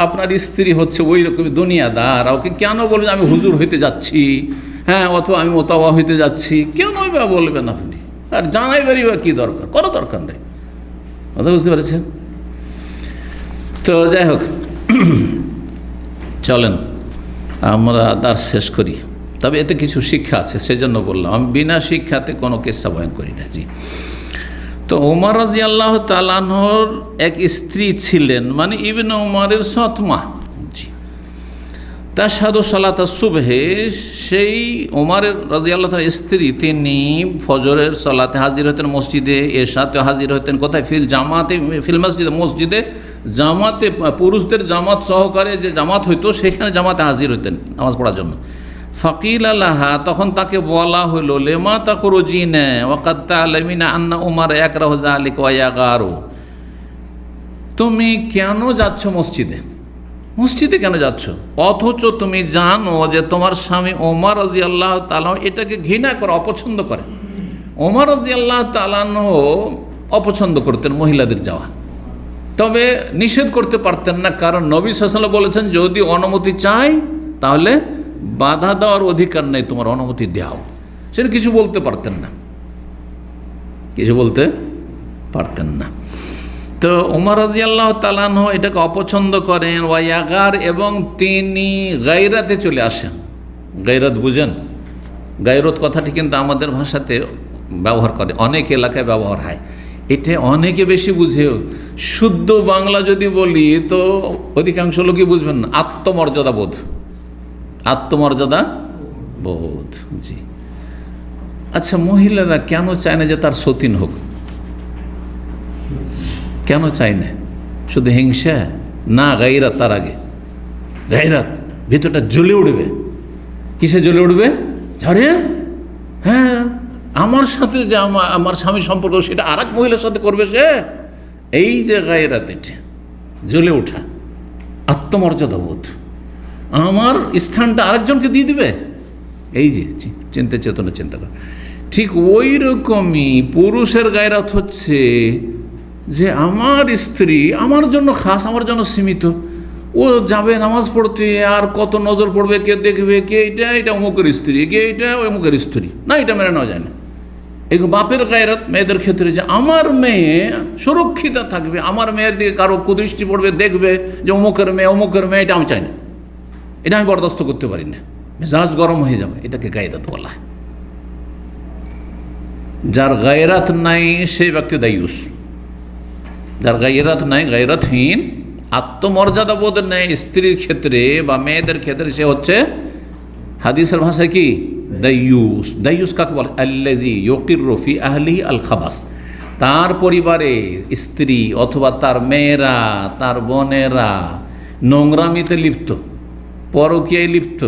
আপনার স্ত্রী হচ্ছে ওই রকম দুনিয়াদার, ওকে কেন বলবেন আমি হুজুর হইতে যাচ্ছি, হ্যাঁ অথবা আমি মোতাওয়া হইতে যাচ্ছি, কেন বা বলবেন আপনি? আর জানাইবারই বা কী দরকার? কোনো দরকার নেই। কথা বুঝতে পেরেছেন? তো যাই হোক, চলেন আমরা দাস শেষ করি। তবে এতে কিছু শিক্ষা আছে, সেজন্য বললাম, আমি বিনা শিক্ষাতে কোনো কেসা বয়ান করি না। জি। তো ওমর রাদিয়াল্লাহু তাআলা আনহুর এক স্ত্রী ছিলেন, মানে ইবনে ওমরের সৎমা। জি। তাশহাদু সালাত সুবহে, সেই ওমরের রাদিয়াল্লাহু তাআলা স্ত্রী, তিনি ফজরের সালাতে হাজির হতেন মসজিদে, এশাতে হাজির হতেন কোথায়? ফিল জামাতে, ফিল মসজিদে, মসজিদে জামাতে, পুরুষদের জামাত সহকারে যে জামাত হইতো সেখানে জামাতে হাজির হতেন নামাজ পড়ার জন্য। ফাকিল আল্লাহা, তখন তাকে বলা হইল, লেমা তাখরুজিনা ওয়াকাদ তা'লামিনা আন্না উমার ইয়াকরাহু যালিকা ওয়া ইয়াগারু, তুমি কেন যাচ্ছ মসজিদে? মসজিদে কেন যাচ্ছ? অথচ তুমি জানো যে তোমার স্বামী ওমর রাদিয়াল্লাহু তাআলা এটাকে ঘৃণা করে, অপছন্দ করে। ওমর রাদিয়াল্লাহু তাআলা অপছন্দ করতেন মহিলাদের যাওয়া, তবে নিষেধ করতে পারতেন না, কারণ নবী সাল্লাল্লাহু আলাইহি ওয়াসাল্লাম বলেছেন যদি অনুমতি চাই তাহলে বাধা দেওয়ার অধিকার নেই, তোমার অনুমতি দাও। সেটা কিছু বলতে পারতেন না, কিছু বলতে পারতেন না। তো ওমর রাদিয়াল্লাহু তাআলা আনহু এটাকে অপছন্দ করেন। ওয়াইয়াগার, এবং তিনি গায়রাতে চলে আসেন। গায়রাত বুঝেন? গায়রত কথাটি কিন্তু আমাদের ভাষাতে ব্যবহার করে, অনেক এলাকায় ব্যবহার হয়। এটা অনেকে বেশি বুঝেও, শুদ্ধ বাংলা যদি বলি তো অধিকাংশ লোকই বুঝবেন না। আত্মমর্যাদা বোধ, আত্মমর্যাদা বোধ। জি। আচ্ছা, মহিলারা কেন চায় না যে তার সতীন হোক? কেন চায় না? শুধু হিংসা না, গায়রাত। তার আগে গায়রাত, ভিতরটা জ্বলে উঠবে। কিসে জ্বলে উঠবে? আরে হ্যাঁ, আমার সাথে যে আমার স্বামী সম্পর্ক সেটা আর এক মহিলার সাথে করবে সে, এই যে গায়রাত, এটা জ্বলে ওঠা, আত্মমর্যাদা বোধ, আমার স্থানটা আরেকজনকে দিয়ে দিবে, এই যে চেতনা চিন্তা করে। ঠিক ওই রকমই পুরুষের গায়রাত হচ্ছে যে আমার স্ত্রী আমার জন্য খাস, আমার জন্য সীমিত। ও যাবে নামাজ পড়তে, আর কত নজর পড়বে, কে দেখবে, কে এটা অমুকের স্ত্রী, কে এটা অমুকের স্ত্রী, না এটা মেনে নেওয়া যায় না। এই বাপের গায়রাত মেয়েদের ক্ষেত্রে যে আমার মেয়ে সুরক্ষিত থাকবে, আমার মেয়ের দিকে কারো কুদৃষ্টি পড়বে, দেখবে যে অমুকের মেয়ে, এটা আমি চাই না, এটা আমি বরদাস্ত করতে পারি না, মেজাজ গরম হয়ে যাবে। এটাকে গায়রাত বলা হয়। যার গায়রাত নাই সেই ব্যক্তি দায়ুস। যার গায়রাত নাই, গায়রাতহীন, আত্মমর্যাদা বোধ নেই স্ত্রীর ক্ষেত্রে বা মেয়েদের ক্ষেত্রে, সে হচ্ছে হাদিসের ভাষায় কি? দায়ুস। দায়ুস কাকে বলে? আল্লাযী ইউকিররু ফি আহলিহি আল খাবাস, তার পরিবারে স্ত্রী অথবা তার মেয়েরা, তার বোনেরা নোংরামিতে লিপ্ত, পরকীয়ায় লিপ্ত,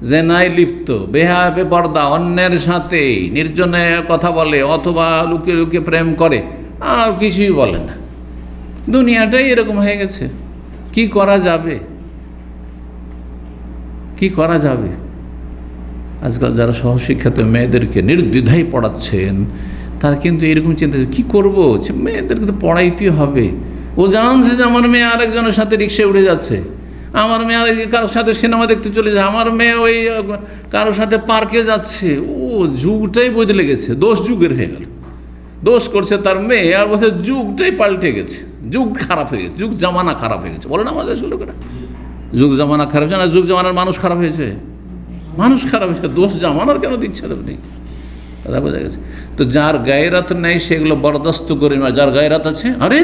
জেনায় লিপ্ত, বেপরদা, অন্যের সাথে নির্জনে কথা বলে অথবা লুকিয়ে লুকিয়ে প্রেম করে, আর কিছুই বলে না। দুনিয়াটাই এরকম হয়ে গেছে। কি করা যাবে? কি করা যাবে? আজকাল যারা সহশিক্ষিত মেয়েদেরকে নির্দ্বিধায় পড়াচ্ছেন, তারা কিন্তু এরকম চিন্তা, কি করব, মেয়েদেরকে তো পড়াইতে হবে। ও জানছে যে আমার মেয়ে আরেকজনের সাথে রিক্সায় উঠে যাচ্ছে, আমার মেয়ে আরেক কারোর সাথে সিনেমা দেখতে চলে যায়, আমার মেয়ে ওই কারোর সাথে পার্কে যাচ্ছে। ও যুগটাই বদলে গেছে, দোষ যুগের হয়ে গেল। দোষ করছে তার মেয়ে, আর বলছে যুগটাই পাল্টে গেছে, যুগ খারাপ হয়ে গেছে, যুগ জামানা খারাপ হয়ে গেছে। বলে না আমাদের লোকেরা, যুগ জামানা খারাপ হয়েছে না, যুগ জামানার মানুষ খারাপ হয়েছে, মানুষ খারাপ হয়েছে। দোষ জামানার কেন দিচ্ছে আপনি? কথা বোঝা গেছে। তো যার গায়রাত নেই সেগুলো বরদাস্ত করে না। যার গায়রাত আছে, আরে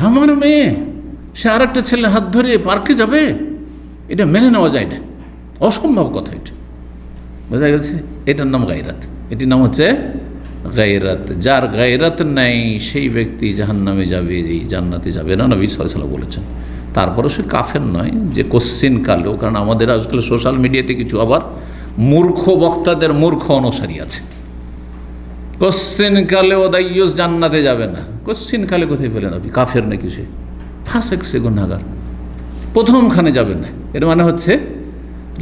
আমার মেয়ে সে আর একটা ছেলে হাত ধরে পার্কে যাবে, এটা মেনে নেওয়া যায় না, অসম্ভব কথা এটা। বোঝা গেছে? এটার নাম গায়রাত, এটির নাম হচ্ছে গায়রাত। যার গায়রাত নাই সেই ব্যক্তি জাহান্নামে যাবে, এই জান্নাতে যাবে না, নবী সাল্লাল্লাহু আলাইহি ওয়াসাল্লাম বলেছেন। তারপরে সে কাফের নয় যে কোশ্চিন কালেও, কারণ আমাদের আজকাল সোশ্যাল মিডিয়াতে কিছু আবার মূর্খ বক্তাদের মূর্খ অনুসারী আছে। কোশ্চিন কালেও দাইয়ুস জান্নাতে যাবে না। কোশ্চিন কালে কোথায় পেলেন আপনি? কাফের নাকি সে? ফাসেক, সে গুনাহগার। প্রথমখানে যাবেন না। এর মানে হচ্ছে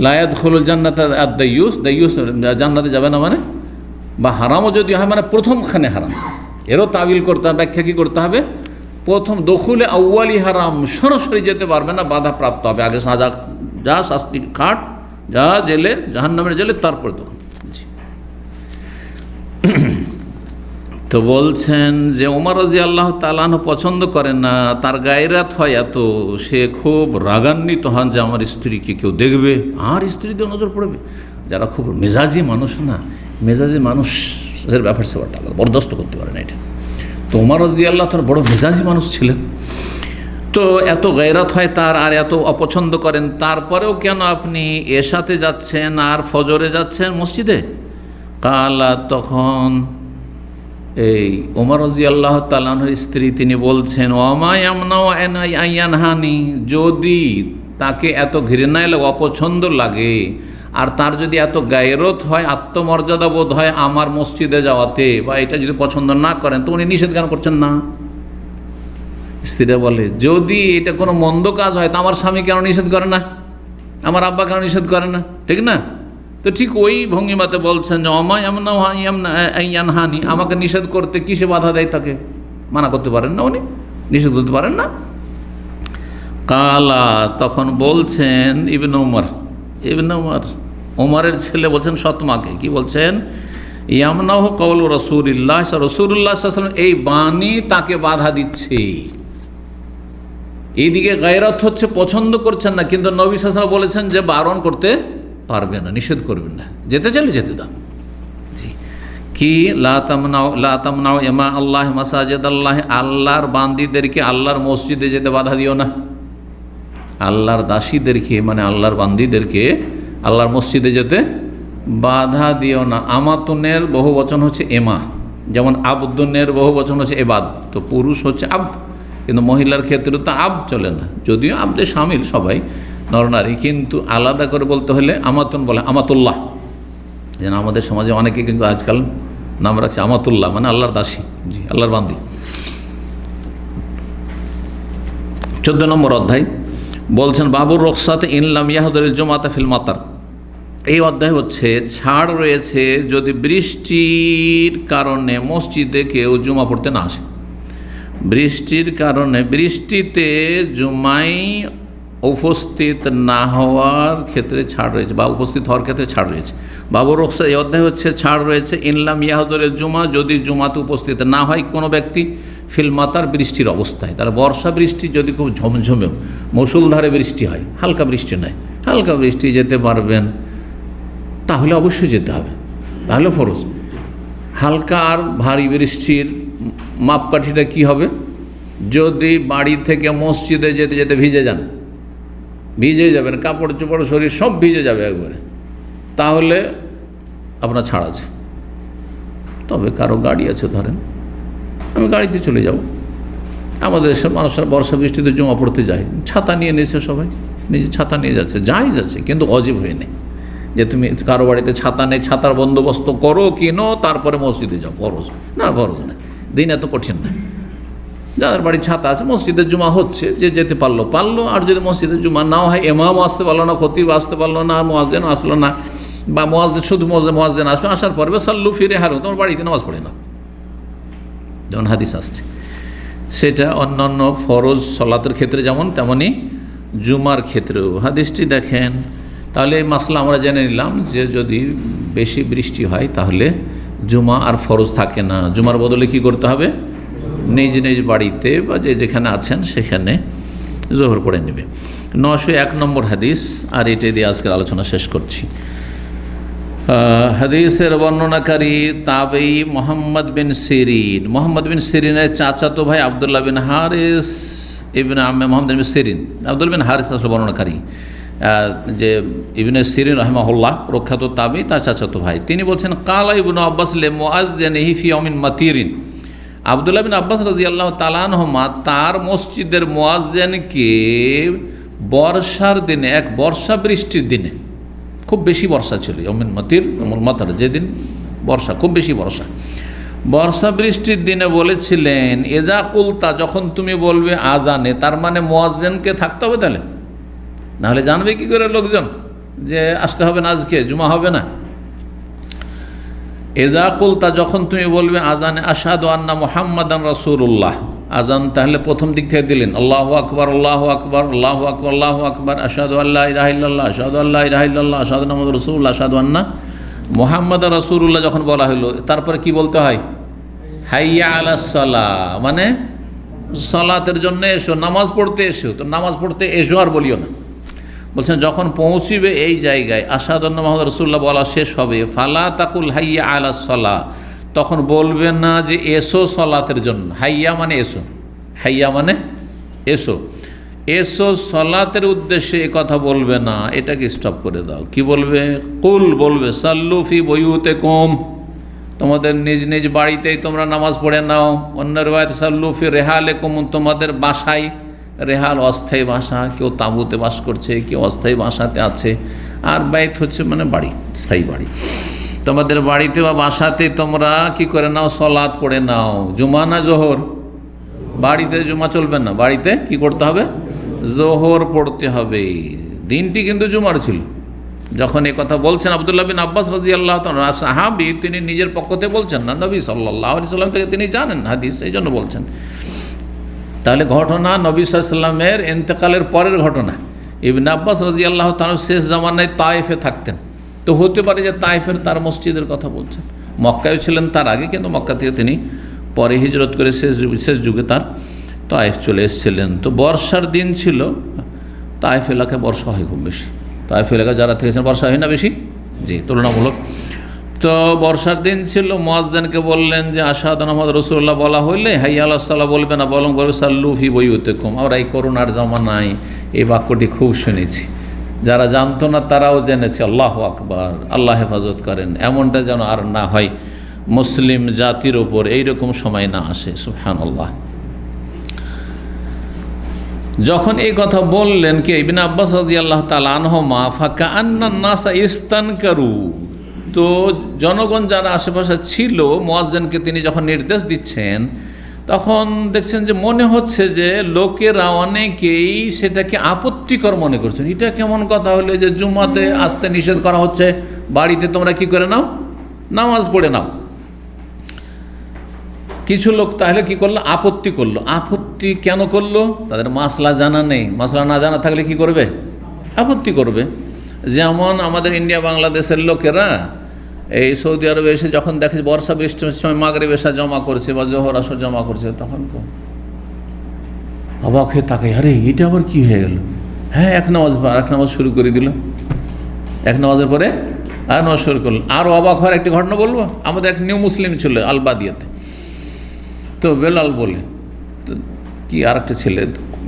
লা ইয়াদখুলুল জান্নাতা আদ-দাইয়ুস, দাইয়ুস জান্নাতে যাবে না মানে, বা হারামও যদি হয় মানে প্রথমখানে হারাম। এরও তাবিল করতে হবে, ব্যাখ্যা কী করতে হবে? প্রথম দখুলে আউয়ালি হারাম, সরাসরি যেতে পারবে না, বাধা প্রাপ্ত হবে। আগে সাজা, যা শাস্তি খাট, যা জেলে, জাহান্নামের জেলে, তারপরে তখন। তো বলছেন যে ওমর রাদিয়াল্লাহু তাআলা আনহু পছন্দ করেন না, তার গায়রাত হয় এত, সে খুব রাগান্বিত হন যে আমার স্ত্রীকে কেউ দেখবে, আর স্ত্রীতে নজর পড়বে। যারা খুব মেজাজি মানুষ না, মেজাজি মানুষের ব্যাপার সেবারটা বরদাস্ত করতে পারে না এটা। তো ওমর রাদিয়াল্লাহু তাআলা বড় মেজাজি মানুষ ছিলেন, তো এত গায়রাত হয় তার, আর এত অপছন্দ করেন, তারপরেও কেন আপনি এশাতে যাচ্ছেন আর ফজরে যাচ্ছেন মসজিদে? কালা, তখন এই ওমর রাদিয়াল্লাহু তাআলা আনহুর স্ত্রী তিনি বলছেন, ওমা ইয়ামনাউ আইয়ানহানি, যদি তাকে এত ঘৃণায় লাগে, অপছন্দ লাগে, আর তার যদি এত গায়রত হয়, আত্মমর্যাদা বোধ হয় আমার মসজিদে যাওয়াতে, বা এটা যদি পছন্দ না করেন, তো উনি নিষেধ কেন করছেন না? স্ত্রীরা বলে, যদি এটা কোনো মন্দ কাজ হয় তো আমার স্বামী কেন নিষেধ করে না, আমার আব্বা কেন নিষেধ করে না, ঠিক না? তো ঠিক ওই ভঙ্গিমাতে বলছেন যে অমায় হানি, আমাকে নিষেধ করতে কিসে বাধা দেয়? তাকে মানা করতে পারেন না, উনি নিষেধ করতে পারেন না। কালা, তখন বলছেন ইবনে উমর, ওমরের ছেলে বলছেন সৎমাকে, কি বলছেন? ইয়ামনাহু কওলু রাসূলিল্লাহ, রাসূলুল্লাহ সাল্লাল্লাহু আলাইহি ওয়াসাল্লাম এই বাণী তাকে বাধা দিচ্ছে। এইদিকে গায়রাত হচ্ছে, পছন্দ করছেন না, কিন্তু নবী সাল্লাল্লাহু আলাইহি ওয়াসাল্লাম বলেছেন যে বারণ করতে পারবে না, নিষেধ করবেন না, যেতে চাইলে যেতে দাও। জি, কি লা তামনাউ ইমা আল্লাহ মাসাজিদ আল্লাহ, আল্লাহর বান্দীদেরকে আল্লাহর মসজিদে যেতে বাধা দিও না। আল্লাহর দাসীদেরকে মানে আল্লাহর বান্দীদেরকে আল্লাহর মসজিদে যেতে বাধা দিও না। আমাতুনের বহু বচন হচ্ছে এমা, যেমন আবদুনের বহু বচন হচ্ছে এবাদ, তো পুরুষ হচ্ছে আব্দ, কিন্তু মহিলার ক্ষেত্রে তো আব্দ চলে না, যদিও আব্দে শামিল সবাই নরনারী, কিন্তু আলাদা করে বলতে হলে আমাতুন বলে, আমাতুল্লাহ। যেন আমাদের সমাজে অনেকে কিন্তু আজকাল নাম রাখছে আমাতুল্লাহ, মানে আল্লাহর দাসী, জি, আল্লাহর বান্দি। 14 নম্বর অধ্যায় বলছেন বাবুর রুখসাতে ইনলাম ইয়াহদুরিল জুমাতা ফিল মাতার। এই অধ্যায় হচ্ছে ছাড় রয়েছে যদি বৃষ্টির কারণে মসজিদে কেউ জুমা পড়তে না আসে। বৃষ্টির কারণে, বৃষ্টিতে জুমাই উপস্থিত না হওয়ার ক্ষেত্রে ছাড় রয়েছে, বা উপস্থিত হওয়ার ক্ষেত্রে ছাড় রয়েছে। বাবুর রুখসা এই অধ্যায় হচ্ছে ছাড় রয়েছে ইনলাম ইয়াহদুরিল জুমা, যদি জুমাতে উপস্থিত না হয় কোনো ব্যক্তি ফিল মাতার, বৃষ্টির অবস্থায়। তার বর্ষা বৃষ্টি যদি খুব ঝমঝমেও মুষলধারে বৃষ্টি হয়, হালকা বৃষ্টি নয়, হালকা বৃষ্টি যেতে পারবেন, তাহলে অবশ্যই যেতে হবে, তাহলে ফরজ। হালকা আর ভারী বৃষ্টির মাপকাঠিটা কি হবে? যদি বাড়ি থেকে মসজিদে যেতে যেতে ভিজে যান, ভিজে যাবেন, কাপড় চোপড় শরীর সব ভিজে যাবে একবারে, তাহলে আপনার ছাড় আছে। তবে কারো গাড়ি আছে, ধরেন আমি গাড়িতে চলে যাব, আমাদের দেশের মানুষরা বর্ষা বৃষ্টিতে জমা পড়তে যায়, ছাতা নিয়ে নিয়েছে, সবাই নিজে ছাতা নিয়ে যাচ্ছে, যাই যাচ্ছে, কিন্তু অজীব হয়ে নেই যে তুমি কারো বাড়িতে ছাতা নেই, ছাতার বন্দোবস্ত করো, কিনো, তারপরে মসজিদে যাও, ফরজ না, ফরজ না, দিন এত কঠিন না। যাদের বাড়ি ছাতা আছে, মসজিদে জুমা হচ্ছে, যে যেতে পারলো, আর যদি মসজিদে জুমা নাও হয়, ইমামও আসতে পারলো না, খতিব আসতে পারলো না, মুয়াজ্জিন আসলো না, বা মুয়াজ্জিন শুধু মুয়াজ্জিন আসবে, আসার পরে সাল্লু ফিরে হারু, তোমার বাড়িতে নামাজ পড়ে না, যেমন হাদিস আসছে। সেটা অন্যান্য ফরজ সালাতের ক্ষেত্রে যেমন, তেমনি জুমার ক্ষেত্রেও। হাদিসটি দেখেন, তাহলে এই মাসলা আমরা জেনে নিলাম যে যদি বেশি বৃষ্টি হয় তাহলে জুমা আর ফরজ থাকে না, জুমার বদলে কি করতে হবে? নিজ নিজ বাড়িতে বা যে যেখানে আছেন সেখানে জোহর পড়ে নেবে। 901 নম্বর হাদিস, আর এটা দিয়ে আজকের আলোচনা শেষ করছি। হাদিসের বর্ণনাকারী তাবেঈ মোহাম্মদ বিন সিরিনের চাচাতো ভাই আবদুল্লাহ বিন হারিস ইবনে আম্মে মোহাম্মদ বিন সিরিন, আবদুল বিন হারিস আসলে বর্ণনাকারী, যে ইবনে সিরিন রাহিমাহুল্লাহ প্রখ্যাত তাবেঈ, তার চাচাতো ভাই। তিনি বলছেন কালা ইবনে আব্বাস লে মুআজ্জিনিহি ফি ইয়াউমিন মাতিরিন, আবদুল্লাহ বিন আব্বাস রাদিয়াল্লাহু তাআলা আনহুমা তার মসজিদের মুয়াজ্জিনকে বর্ষার দিনে, এক বর্ষা বৃষ্টির দিনে, খুব বেশি বর্ষা ছিল, ইয়াউমিন মাতার, যেদিন বর্ষা, খুব বেশি বর্ষা বৃষ্টির দিনে বলেছিলেন এজা কুলতা, যখন তুমি বলবে আজানে, তার মানে মুয়াজ্জিনকে থাকতে হবে, তাহলে নাহলে জানবে কি করে লোকজন যে আসতে হবে না, আজকে জুমা হবে না। এজা কুলতা, যখন তুমি বলবে আজানে আশহাদু আন্না মুহাম্মাদান রাসূলুল্লাহ, আজান তাহলে প্রথম দিক থেকে দিলেন আল্লাহু আকবার আল্লাহু আকবার আল্লাহু আকবার আল্লাহু আকবার, আশহাদু আল্লা ইলাহা ইল্লাল্লাহ আশহাদু আল্লা ইলাহা ইল্লাল্লাহ আশহাদু আন্না মুহাম্মাদুর রাসূলুল্লাহ আশহাদু আন্না মুহাম্মাদান রাসূলুল্লাহ যখন বলা হলো, তারপরে কি বলতে হয়? হাইয়া আলাস সালাহ, মানে সালাতের জন্য এসো, নামাজ পড়তে এসো। তো নামাজ পড়তে এসো আর বলিও না, বলছেন যখন পৌঁছিবে এই জায়গায় আশহাদু আন্না মুহাম্মাদুর রাসূলুল্লাহ বলা শেষ হবে, ফালা তাকুল হাইয়া আলাস সালাহ, তখন বলবে না যে এসো সলাতের জন্য। হাইয়া মানে এসো, হাইয়া মানে এসো, এসো সলাতের উদ্দেশ্যে এ কথা বলবে না, এটাকে স্টপ করে দাও। কি বলবে? কুল বলবে সাল্লু ফি বুয়ুতিকুম, তোমাদের নিজ নিজ বাড়িতেই তোমরা নামাজ পড়ে নাও। অন্য রিওয়ায়াত সাল্লু ফি রিহালিকুম, তোমাদের বাসায়। রেহাল অস্থায়ী বাসা, কেউ তাঁবুতে বাস করছে, কেউ অস্থায়ী বাসাতে আছে, আর বাইত হচ্ছে মানে বাড়ি, স্থায়ী বাড়ি। তোমাদের বাড়িতে বা বাসাতে তোমরা কি করে নাও? সলাত পড়ে নাও। জুমা না জোহর? বাড়িতে জুমা চলবে না, বাড়িতে কি করতে হবে? জোহর পড়তে হবে। দিনটি কিন্তু জুমার ছিল। যখন এই কথা বলছেন আব্দুল্লাহ বিন আব্বাস রাদিয়াল্লাহু তাআলা, সাহাবী, তিনি নিজের পক্ষ থেকে বলছেন না, নবী সাল্লাল্লাহু আলাইহি সাল্লাম থেকে তিনি জানেন হাদিস, এই জন্য বলছেন। তাহলে ঘটনা নবী সাল্লাল্লাহু আলাইহি সাল্লামের ইন্তেকালের পরের ঘটনা। ইবনে আব্বাস রাদিয়াল্লাহু তাআলা শেষ জামানায় তায়েফে থাকতেন, তো হতে পারে যে তায়েফের তার মসজিদের কথা বলছেন। মক্কায় ছিলেন তার আগে, কিন্তু মক্কা থেকে তিনি পরে হিজরত করে শেষ যুগে তার তায়েফ চলে এসেছিলেন। তো বর্ষার দিন ছিল, তায়েফ এলাকায় বর্ষা হয় খুব বেশি। তায়েফ এলাকায় যারা থেকেছেন বর্ষা হয় না বেশি? জি, তুলনামূলক। তো বর্ষার দিন ছিল, মুয়াজ্জিনকে বললেন যে আশহাদু আন্না মুহাম্মাদুর রাসূলুল্লাহ বলা হইলে হাইয়া আলাস সালাহ বলবে না, বরং বলবে সাল্লু ফি বুয়ুতিকুম। আমরা এই করোনার জামানায় এই বাক্যটি খুব শুনেছি, যারা জানতো না তারাও জেনেছে। আল্লাহু আকবার, আল্লাহ হেফাজত করেন, এমনটা যেন আর না হয়, মুসলিম জাতির ওপর এইরকম সময় না আসে। সুবহানাল্লাহ। যখন এই কথা বললেন কে? ইবনে আব্বাস রাদিয়াল্লাহু তাআলা আনহুমা, ফাকাআন্নান নাসা ইস্তানকারু, তো জনগণ যারা আশেপাশে ছিল, মুয়াজ্জিনকে তিনি যখন নির্দেশ দিচ্ছেন, তখন দেখছেন যে মনে হচ্ছে যে লোকেরা অনেকেই সেটাকে আপত্তিকর মনে করছেন। এটা কেমন কথা হলো যে জুমাতে আসতে নিষেধ করা হচ্ছে, বাড়িতে তোমরা কি করে নাও? নামাজ পড়ে নাও। কিছু লোক তাহলে কি করলো? আপত্তি করলো। আপত্তি কেন করলো? তাদের মাসলা জানা নেই। মাসলা না জানা থাকলে কি করবে? আপত্তি করবে। যেমন আমাদের ইন্ডিয়া বাংলাদেশের লোকেরা এই সৌদি আরবে এসে যখন দেখে বর্ষা বৃষ্টির সময় মাগরিব এশা জমা করছে বা জোহর আসর জমা করছে, তখন তো অবাক হয়ে তাকাই, আরে এটা আবার কি হয়ে গেল? হ্যাঁ, এক নামাজ শুরু করে দিল, এক নামাজের পরে আর নামাজ শুরু করলো। আরও অবাক হওয়ার একটি ঘটনা বলবো। আমাদের এক নিউ মুসলিম ছিল আলবাদিয়াতে, তো বেলাল বলে, তো কি আর একটা ছেলে,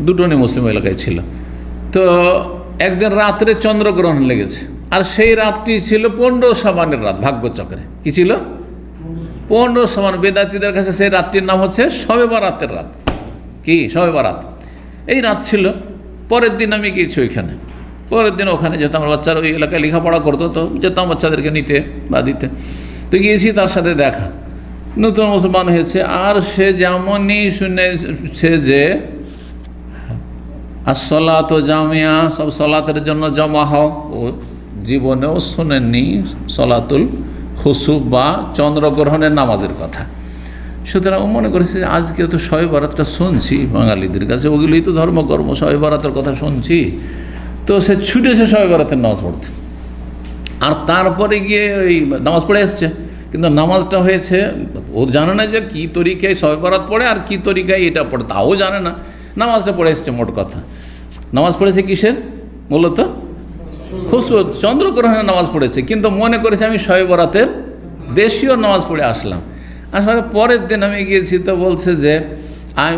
দুটো নিউ মুসলিম এলাকায় ছিল। তো একদিন রাত্রে চন্দ্রগ্রহণ লেগেছে, আর সেই রাতটি ছিল 15 শাবানের রাত। ভাগ্যচক্রে কি ছিল? 15 শাবান। বেদাতীদের কাছে সেই রাতটির নাম হচ্ছে শবে বারাতের রাত। কি শবে বারাত? এই রাত ছিল। পরের দিন আমি গিয়েছি ওইখানে, পরের দিন ওখানে যেতাম, আমার বাচ্চারা ওই এলাকায় লেখাপড়া করতো, তো যেতাম বাচ্চাদেরকে নিতে বা দিতে। তো গিয়েছি, তার সাথে দেখা, নতুন মুসলমান হয়েছে, আর সে যেমনই শুনেছে যে আসসালাতু জামিয়া, সব সলাতের জন্য জমা হও, ও জীবনেও শোনেননি সলাতুল খুসুফ বা চন্দ্রগ্রহণের নামাজের কথা। সুতরাং মনে করেছে আজকে তো শবে বারাতটা শুনছি বাঙালিদের কাছে, ওগুলোই তো ধর্মকর্ম, শবে বারাতের কথা শুনছি। তো সে ছুটেছে শবে বারাতের নামাজ পড়তে, আর তারপরে গিয়ে ওই নামাজ পড়ে এসছে। কিন্তু নামাজটা হয়েছে, ও জানে না যে কী তরিকায় শবে বারাত পড়ে আর কী তরিকায় এটা পড়ে, তাও জানে না। নামাজটা পড়ে এসছে, মোট কথা নামাজ পড়েছে কিসের? মূলত খুশবু, চন্দ্রগ্রহণের নামাজ পড়েছে, কিন্তু মনে করেছে আমি শবে বরাতের দেশীয় নামাজ পড়ে আসলাম। আসলে পরের দিন আমি গিয়েছি, তো বলছে যে আমি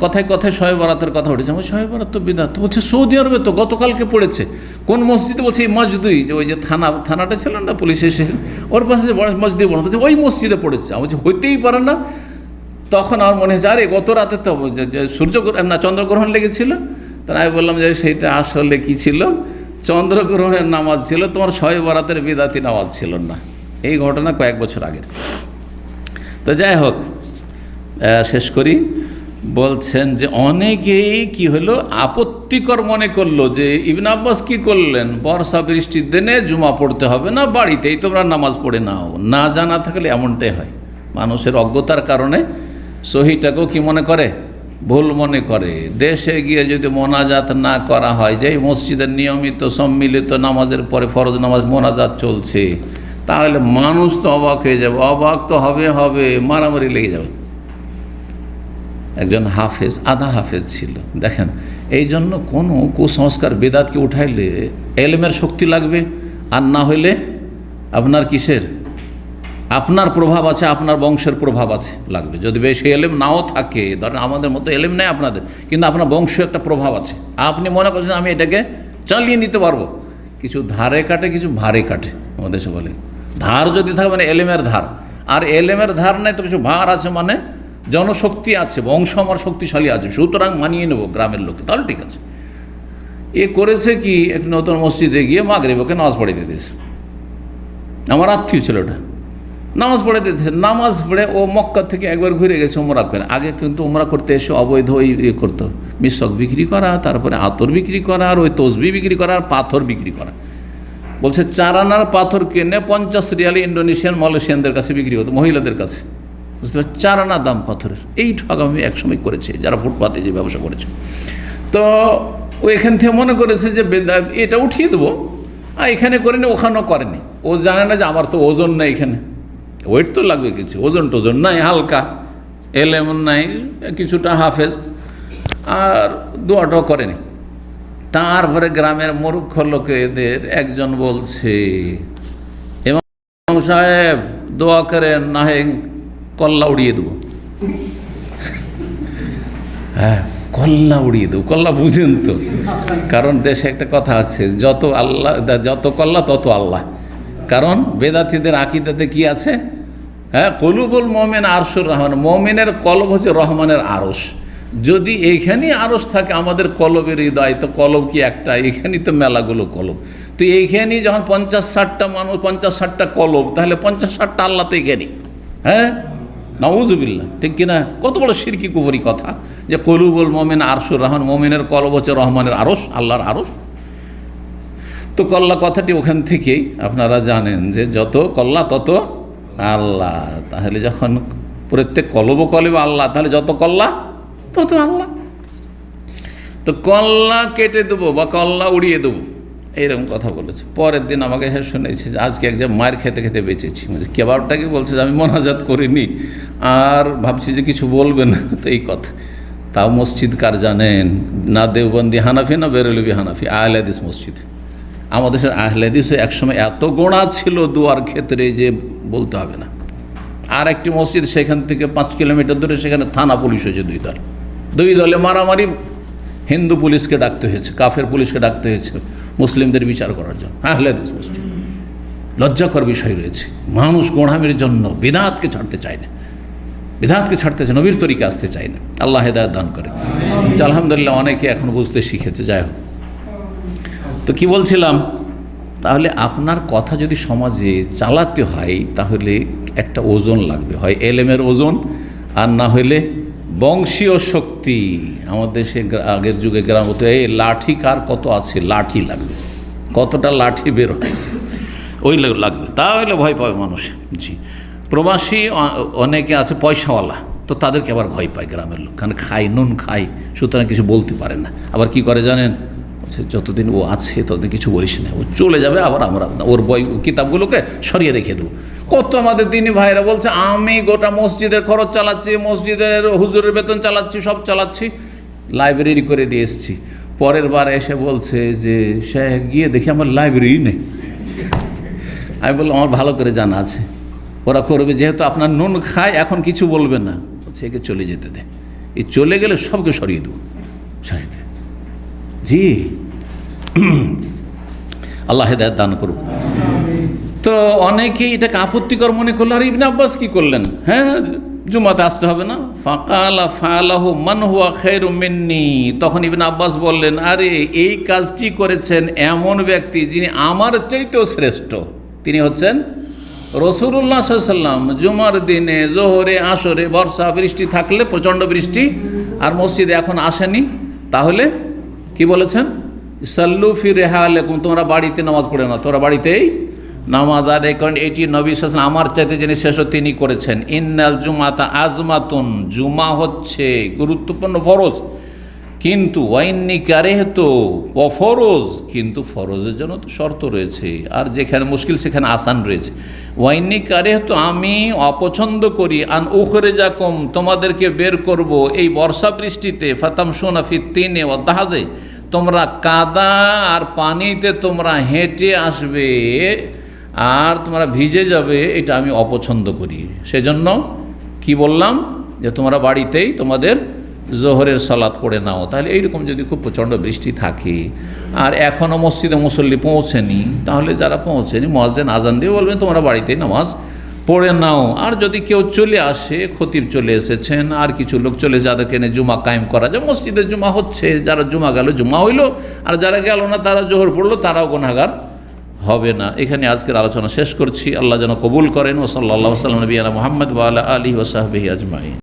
কথায় কথায় শবে বরাতের কথা উঠেছে। আমি শবে বরাত তো বিদআত, বলছে সৌদি আরবে তো গতকালকে পড়েছে। কোন মসজিদে? বলছে এই মসজিদই, যে ওই যে থানাটা ছিল না পুলিশ এসে, ওর পাশে যে মসজিদে পড়ে, বলছে ওই মসজিদে পড়েছে। আমি বলছি হইতেই পারে না। তখন আমার মনে হয়েছে আরে গত রাতে তো চন্দ্রগ্রহণ লেগেছিল। তা আমি বললাম যে সেইটা আসলে কি ছিল? চন্দ্রগ্রহণের নামাজ ছিল, তোমার শবে বরাতের বিদাতি নামাজ ছিল না। এই ঘটনা কয়েক বছর আগের। তো যাই হোক, শেষ করি। বলছেন যে অনেকেই কি হলো আপত্তিকর মনে করলো যে ইবনে আব্বাস কি করলেন, বর্ষা বৃষ্টির দিনে জুমা পড়তে হবে না, বাড়িতেই তোমরা নামাজ পড়ে নাও। না জানা থাকলে এমনটাই হয়, মানুষের অজ্ঞতার কারণে সহিটাকেও কি মনে করে, ভুল মনে করে। দেশে গিয়ে যদি মোনাজাত না করা হয়, যেই মসজিদের নিয়মিত সম্মিলিত নামাজের পরে ফরজ নামাজ মোনাজাত চলছে, তাহলে মানুষ তো অবাক হয়ে যাবে, অবাক তো হবে, মারামারি লেগে যাবে। একজন হাফেজ, আধা হাফেজ ছিল, দেখেন এই জন্য কোনো কুসংস্কার বেদাতকে উঠাইলে এলেমের শক্তি লাগবে, আর না হইলে আপনার কিসের, আপনার প্রভাব আছে, আপনার বংশের প্রভাব আছে লাগবে। যদি বেশি এলেম নাও থাকে, ধরেন আমাদের মতো এলেম নেই আপনাদের, কিন্তু আপনার বংশ একটা প্রভাব আছে, আপনি মনে করছেন আমি এটাকে চালিয়ে নিতে পারবো, কিছু ধারে কাটে কিছু ভারে কাটে, আমাদের দেশে বলে। ধার যদি থাকে মানে এলেমের ধার, আর এলেমের ধার নাই তো কিছু ভার আছে, মানে জনশক্তি আছে, বংশ আমার শক্তিশালী আছে, সুতরাং মানিয়ে নেবো গ্রামের লোককে, তাহলে ঠিক আছে। এ করেছে কি, এক নতুন মসজিদে গিয়ে মাগরিবকে নামাজ পড়াইতে দিয়েছে, আমার আত্মীয় ছিল ওটা, নামাজ পড়ে দিতেছে। নামাজ পড়ে ও মক্কা থেকে একবার ঘুরে গেছে উমরা করে। আগে কিন্তু উমরা করতে এসে অবৈধ ইয়ে করতো, মিশক বিক্রি করা, তারপরে আতর বিক্রি করা, আর ওই তসবি বিক্রি করা, আর পাথর বিক্রি করা। বলছে 4 আনার পাথর কিনে 50 রিয়ালে ইন্ডোনেশিয়ান মালয়েশিয়ানদের কাছে বিক্রি হতো, মহিলাদের কাছে, বুঝতে পারছি, 4 আনা দাম পাথরের। এই ঠকামি একসময় করেছে যারা ফুটপাতে যে ব্যবসা করেছে। তো ও এখান থেকে মনে করেছে যে এটা উঠিয়ে দেবো, আর এখানে করেনি, ওখানেও করেনি। ও জানে না যে আমার তো ওজন নেই, এখানে ওয়েট তো লাগবে কিছু, ওজন টোজন নাই, হালকা, এলেম নাই, কিছুটা হাফেজ, আর দোয়াটাও করেনি। তারপরে গ্রামের মূর্খ লোকেদের একজন বলছে, ইমাম সাহেব দোয়া করেন, না হয় কল্লা উড়িয়ে দেবো। হ্যাঁ, কল্লা উড়িয়ে দেবো, কল্লা বুঝেন তো, কারণ দেশে একটা কথা আছে, যত কল্লা তত আল্লাহ। কারণ বেদাতীদের আকীদাতে কি আছে, হ্যাঁ, কলুবুল মুমিন আরশুর রহমান, মুমিনের কলব হচ্ছে রহমানের আরশ। যদি এইখানেই আরশ থাকে আমাদের কলবের হৃদয়, তো কলব কি একটা, এইখানেই তো মেলাগুলো কলব। তো এইখানেই যখন 50-60টা মানুষ, 50-60টা কলব, তাহলে 50-60টা আল্লাহ তো এইখানেই। হ্যাঁ, নাউজুবিল্লাহ, ঠিক কিনা? কত বড় শিরকি কুফরি কথা যে কলুবুল মুমিন আরশুর রহমান, মুমিনের কলব হচ্ছে রহমানের আরশ, আল্লাহর আরশ। তো কল্লা কথাটি ওখান থেকেই আপনারা জানেন যে যত কল্লা তত আল্লাহ। তাহলে যখন প্রত্যেক কলব আল্লাহ, তাহলে যত কল্লা তত আল্লাহ। তো কল্লা কেটে দেবো বা কল্লা উড়িয়ে দেবো, এইরকম কথা বলেছে। পরের দিন আমাকে এসে শুনেছি যে আজকে একজন মায়ের খেতে খেতে বেঁচেছি। কেবাবটাকে বলছে যে আমি মোনাজাত করিনি, আর ভাবছি যে কিছু বলবে না, তো এই কথা। তাও মসজিদ কার জানেন, না দেওবন্দি হানাফি না বেরেলবি হানাফি, আহলে হাদিস মসজিদ। আমাদের দেশের আহলে হাদিসে একসময় এত গোড়া ছিল দোয়ার ক্ষেত্রে যে বলতে হবে না। আর একটি মসজিদ সেখান থেকে 5 কিলোমিটার দূরে, সেখানে থানা পুলিশ হয়েছে 2 দল, 2 দলে মারামারি, হিন্দু পুলিশকে ডাকতে হয়েছে, কাফের পুলিশকে ডাকতে হয়েছে মুসলিমদের বিচার করার জন্য। আহলে হাদিস মসজিদ, লজ্জাকর বিষয় রয়েছে। মানুষ গোঁড়ামির জন্য বিদআতকে ছাড়তে চায় না, বিদআতকে ছাড়তে চায়, নবীর তরিকে আসতে চায় না। আল্লাহ হেদায়েত দান করে। আলহামদুলিল্লাহ অনেকে এখন বুঝতে শিখেছে। যাই হোক, তো কি বলছিলাম, তাহলে আপনার কথা যদি সমাজে চালাতে হয় তাহলে একটা ওজন লাগবে, হয় এলেমের ওজন, আর না হইলে বংশীয় শক্তি। আমাদের দেশে আগের যুগে গ্রাম হতো, এই লাঠি কার কত আছে, লাঠি লাগবে, কতটা লাঠি বের হয়েছে, ওই লাগবে, তাহলে ভয় পাবে মানুষ। জি, প্রবাসী অনেকে আছে পয়সাওয়ালা, তো তাদেরকে আবার ভয় পায় গ্রামের লোক, কারণ খায়, নুন খায়, সুতরাং কিছু বলতে পারে না। আবার কি করে জানেন, যতদিন ও আছে ততদিন কিছু বলিস না, ও চলে যাবে, আবার আমরা ওর বই কিতাবগুলোকে সরিয়ে রেখে দেবো। কত আমাদের দিনী ভাইরা বলছে আমি গোটা মসজিদের খরচ চালাচ্ছি, মসজিদের হুজুরের বেতন চালাচ্ছি, সব চালাচ্ছি, লাইব্রেরি করে দিয়ে এসেছি। পরের বার এসে বলছে যে সে গিয়ে দেখি আমার লাইব্রেরি নেই। আমি বললাম আমার ভালো করে জানা আছে, ওরা করবে, যেহেতু আপনার নুন খায় এখন কিছু বলবে না, বলছে একে চলে যেতে দে, এই চলে গেলে সবকে সরিয়ে দেবো, সরিয়ে দেবে। জি, আল্লাহ হেদায়েত দান করুক। তো অনেকেই এটাকে আপত্তিকর মনে করলো। আর ইবনে আব্বাস কি করলেন, হ্যাঁ জুমাতে আসতে হবে না, ফাকালা ফালাহু মান হুয়া খায়রুম মিন্নি। তখন ইবনে আব্বাস বললেন, আরে এই কাজটি করেছেন এমন ব্যক্তি যিনি আমার চাইতেও শ্রেষ্ঠ, তিনি হচ্ছেন রাসূলুল্লাহ সাল্লাল্লাহু আলাইহি ওয়াসাল্লাম জুমার দিনে জোহরে আসরে বর্ষা বৃষ্টি থাকলে প্রচণ্ড বৃষ্টি আর মসজিদে এখন আসেনি, তাহলে কি বলেছেন? সাল্লু ফি রিহালিকুম, তোমরা বাড়িতে নামাজ পড়ে না, তোমরা বাড়িতেই নামাজ আদায় করেন। এটি নবী সাল্লাল্লাহু আলাইহি ওয়াসাল্লাম আমার চাইতে যিনি শ্রেষ্ঠ তিনি করেছেন। ইন্নাল জুমাতা আজমাতুন, জুমা হচ্ছে গুরুত্বপূর্ণ ফরজ, কিন্তু ওয়াইন্নি কারিহতু অফরজ, কিন্তু ফরজের জন্য তো শর্ত রয়েছে, আর যেখানে মুশকিল সেখানে আসান রয়েছে। ওয়াইন্নি কারিহতু, আমি অপছন্দ করি, আন উখরিজাকুম, তোমাদেরকে বের করব এই বর্ষা বৃষ্টিতে, ফাতামশুনা ফিত্তিনে ওয়া দাহাজে, তোমরা কাদা আর পানিতে তোমরা হেঁটে আসবে আর তোমরা ভিজে যাবে, এটা আমি অপছন্দ করি। সেজন্য কি বললাম যে তোমরা বাড়িতেই তোমাদের জোহরের সালাত পড়ে নাও। তাহলে এইরকম যদি খুব প্রচণ্ড বৃষ্টি থাকে আর এখনও মসজিদে মুসল্লি পৌঁছেনি, তাহলে যারা পৌঁছেনি মুয়াজ্জিন আজান দিয়ে বলবেন তোমরা বাড়িতেই নামাজ পড়ে নাও। আর যদি কেউ চলে আসে, খতিব চলে এসেছেন আর কিছু লোক চলে, যাদেরকে এনে জুমা কায়েম করা যায়, মসজিদে জুমা হচ্ছে, যারা জুমা গেল জুমা হইল, আর যারা গেল না তারা জোহর পড়লো, তারাও গুনাহগার হবে না। এখানে আজকের আলোচনা শেষ করছি। আল্লাহ যেন কবুল করেন। ও সাল্লাল্লাহু আলাইহি ওয়া সাল্লাম নবিয়ানা মুহাম্মদ ওয়া আলা আলিহি ওয়া সাহবিহি আজমাইন।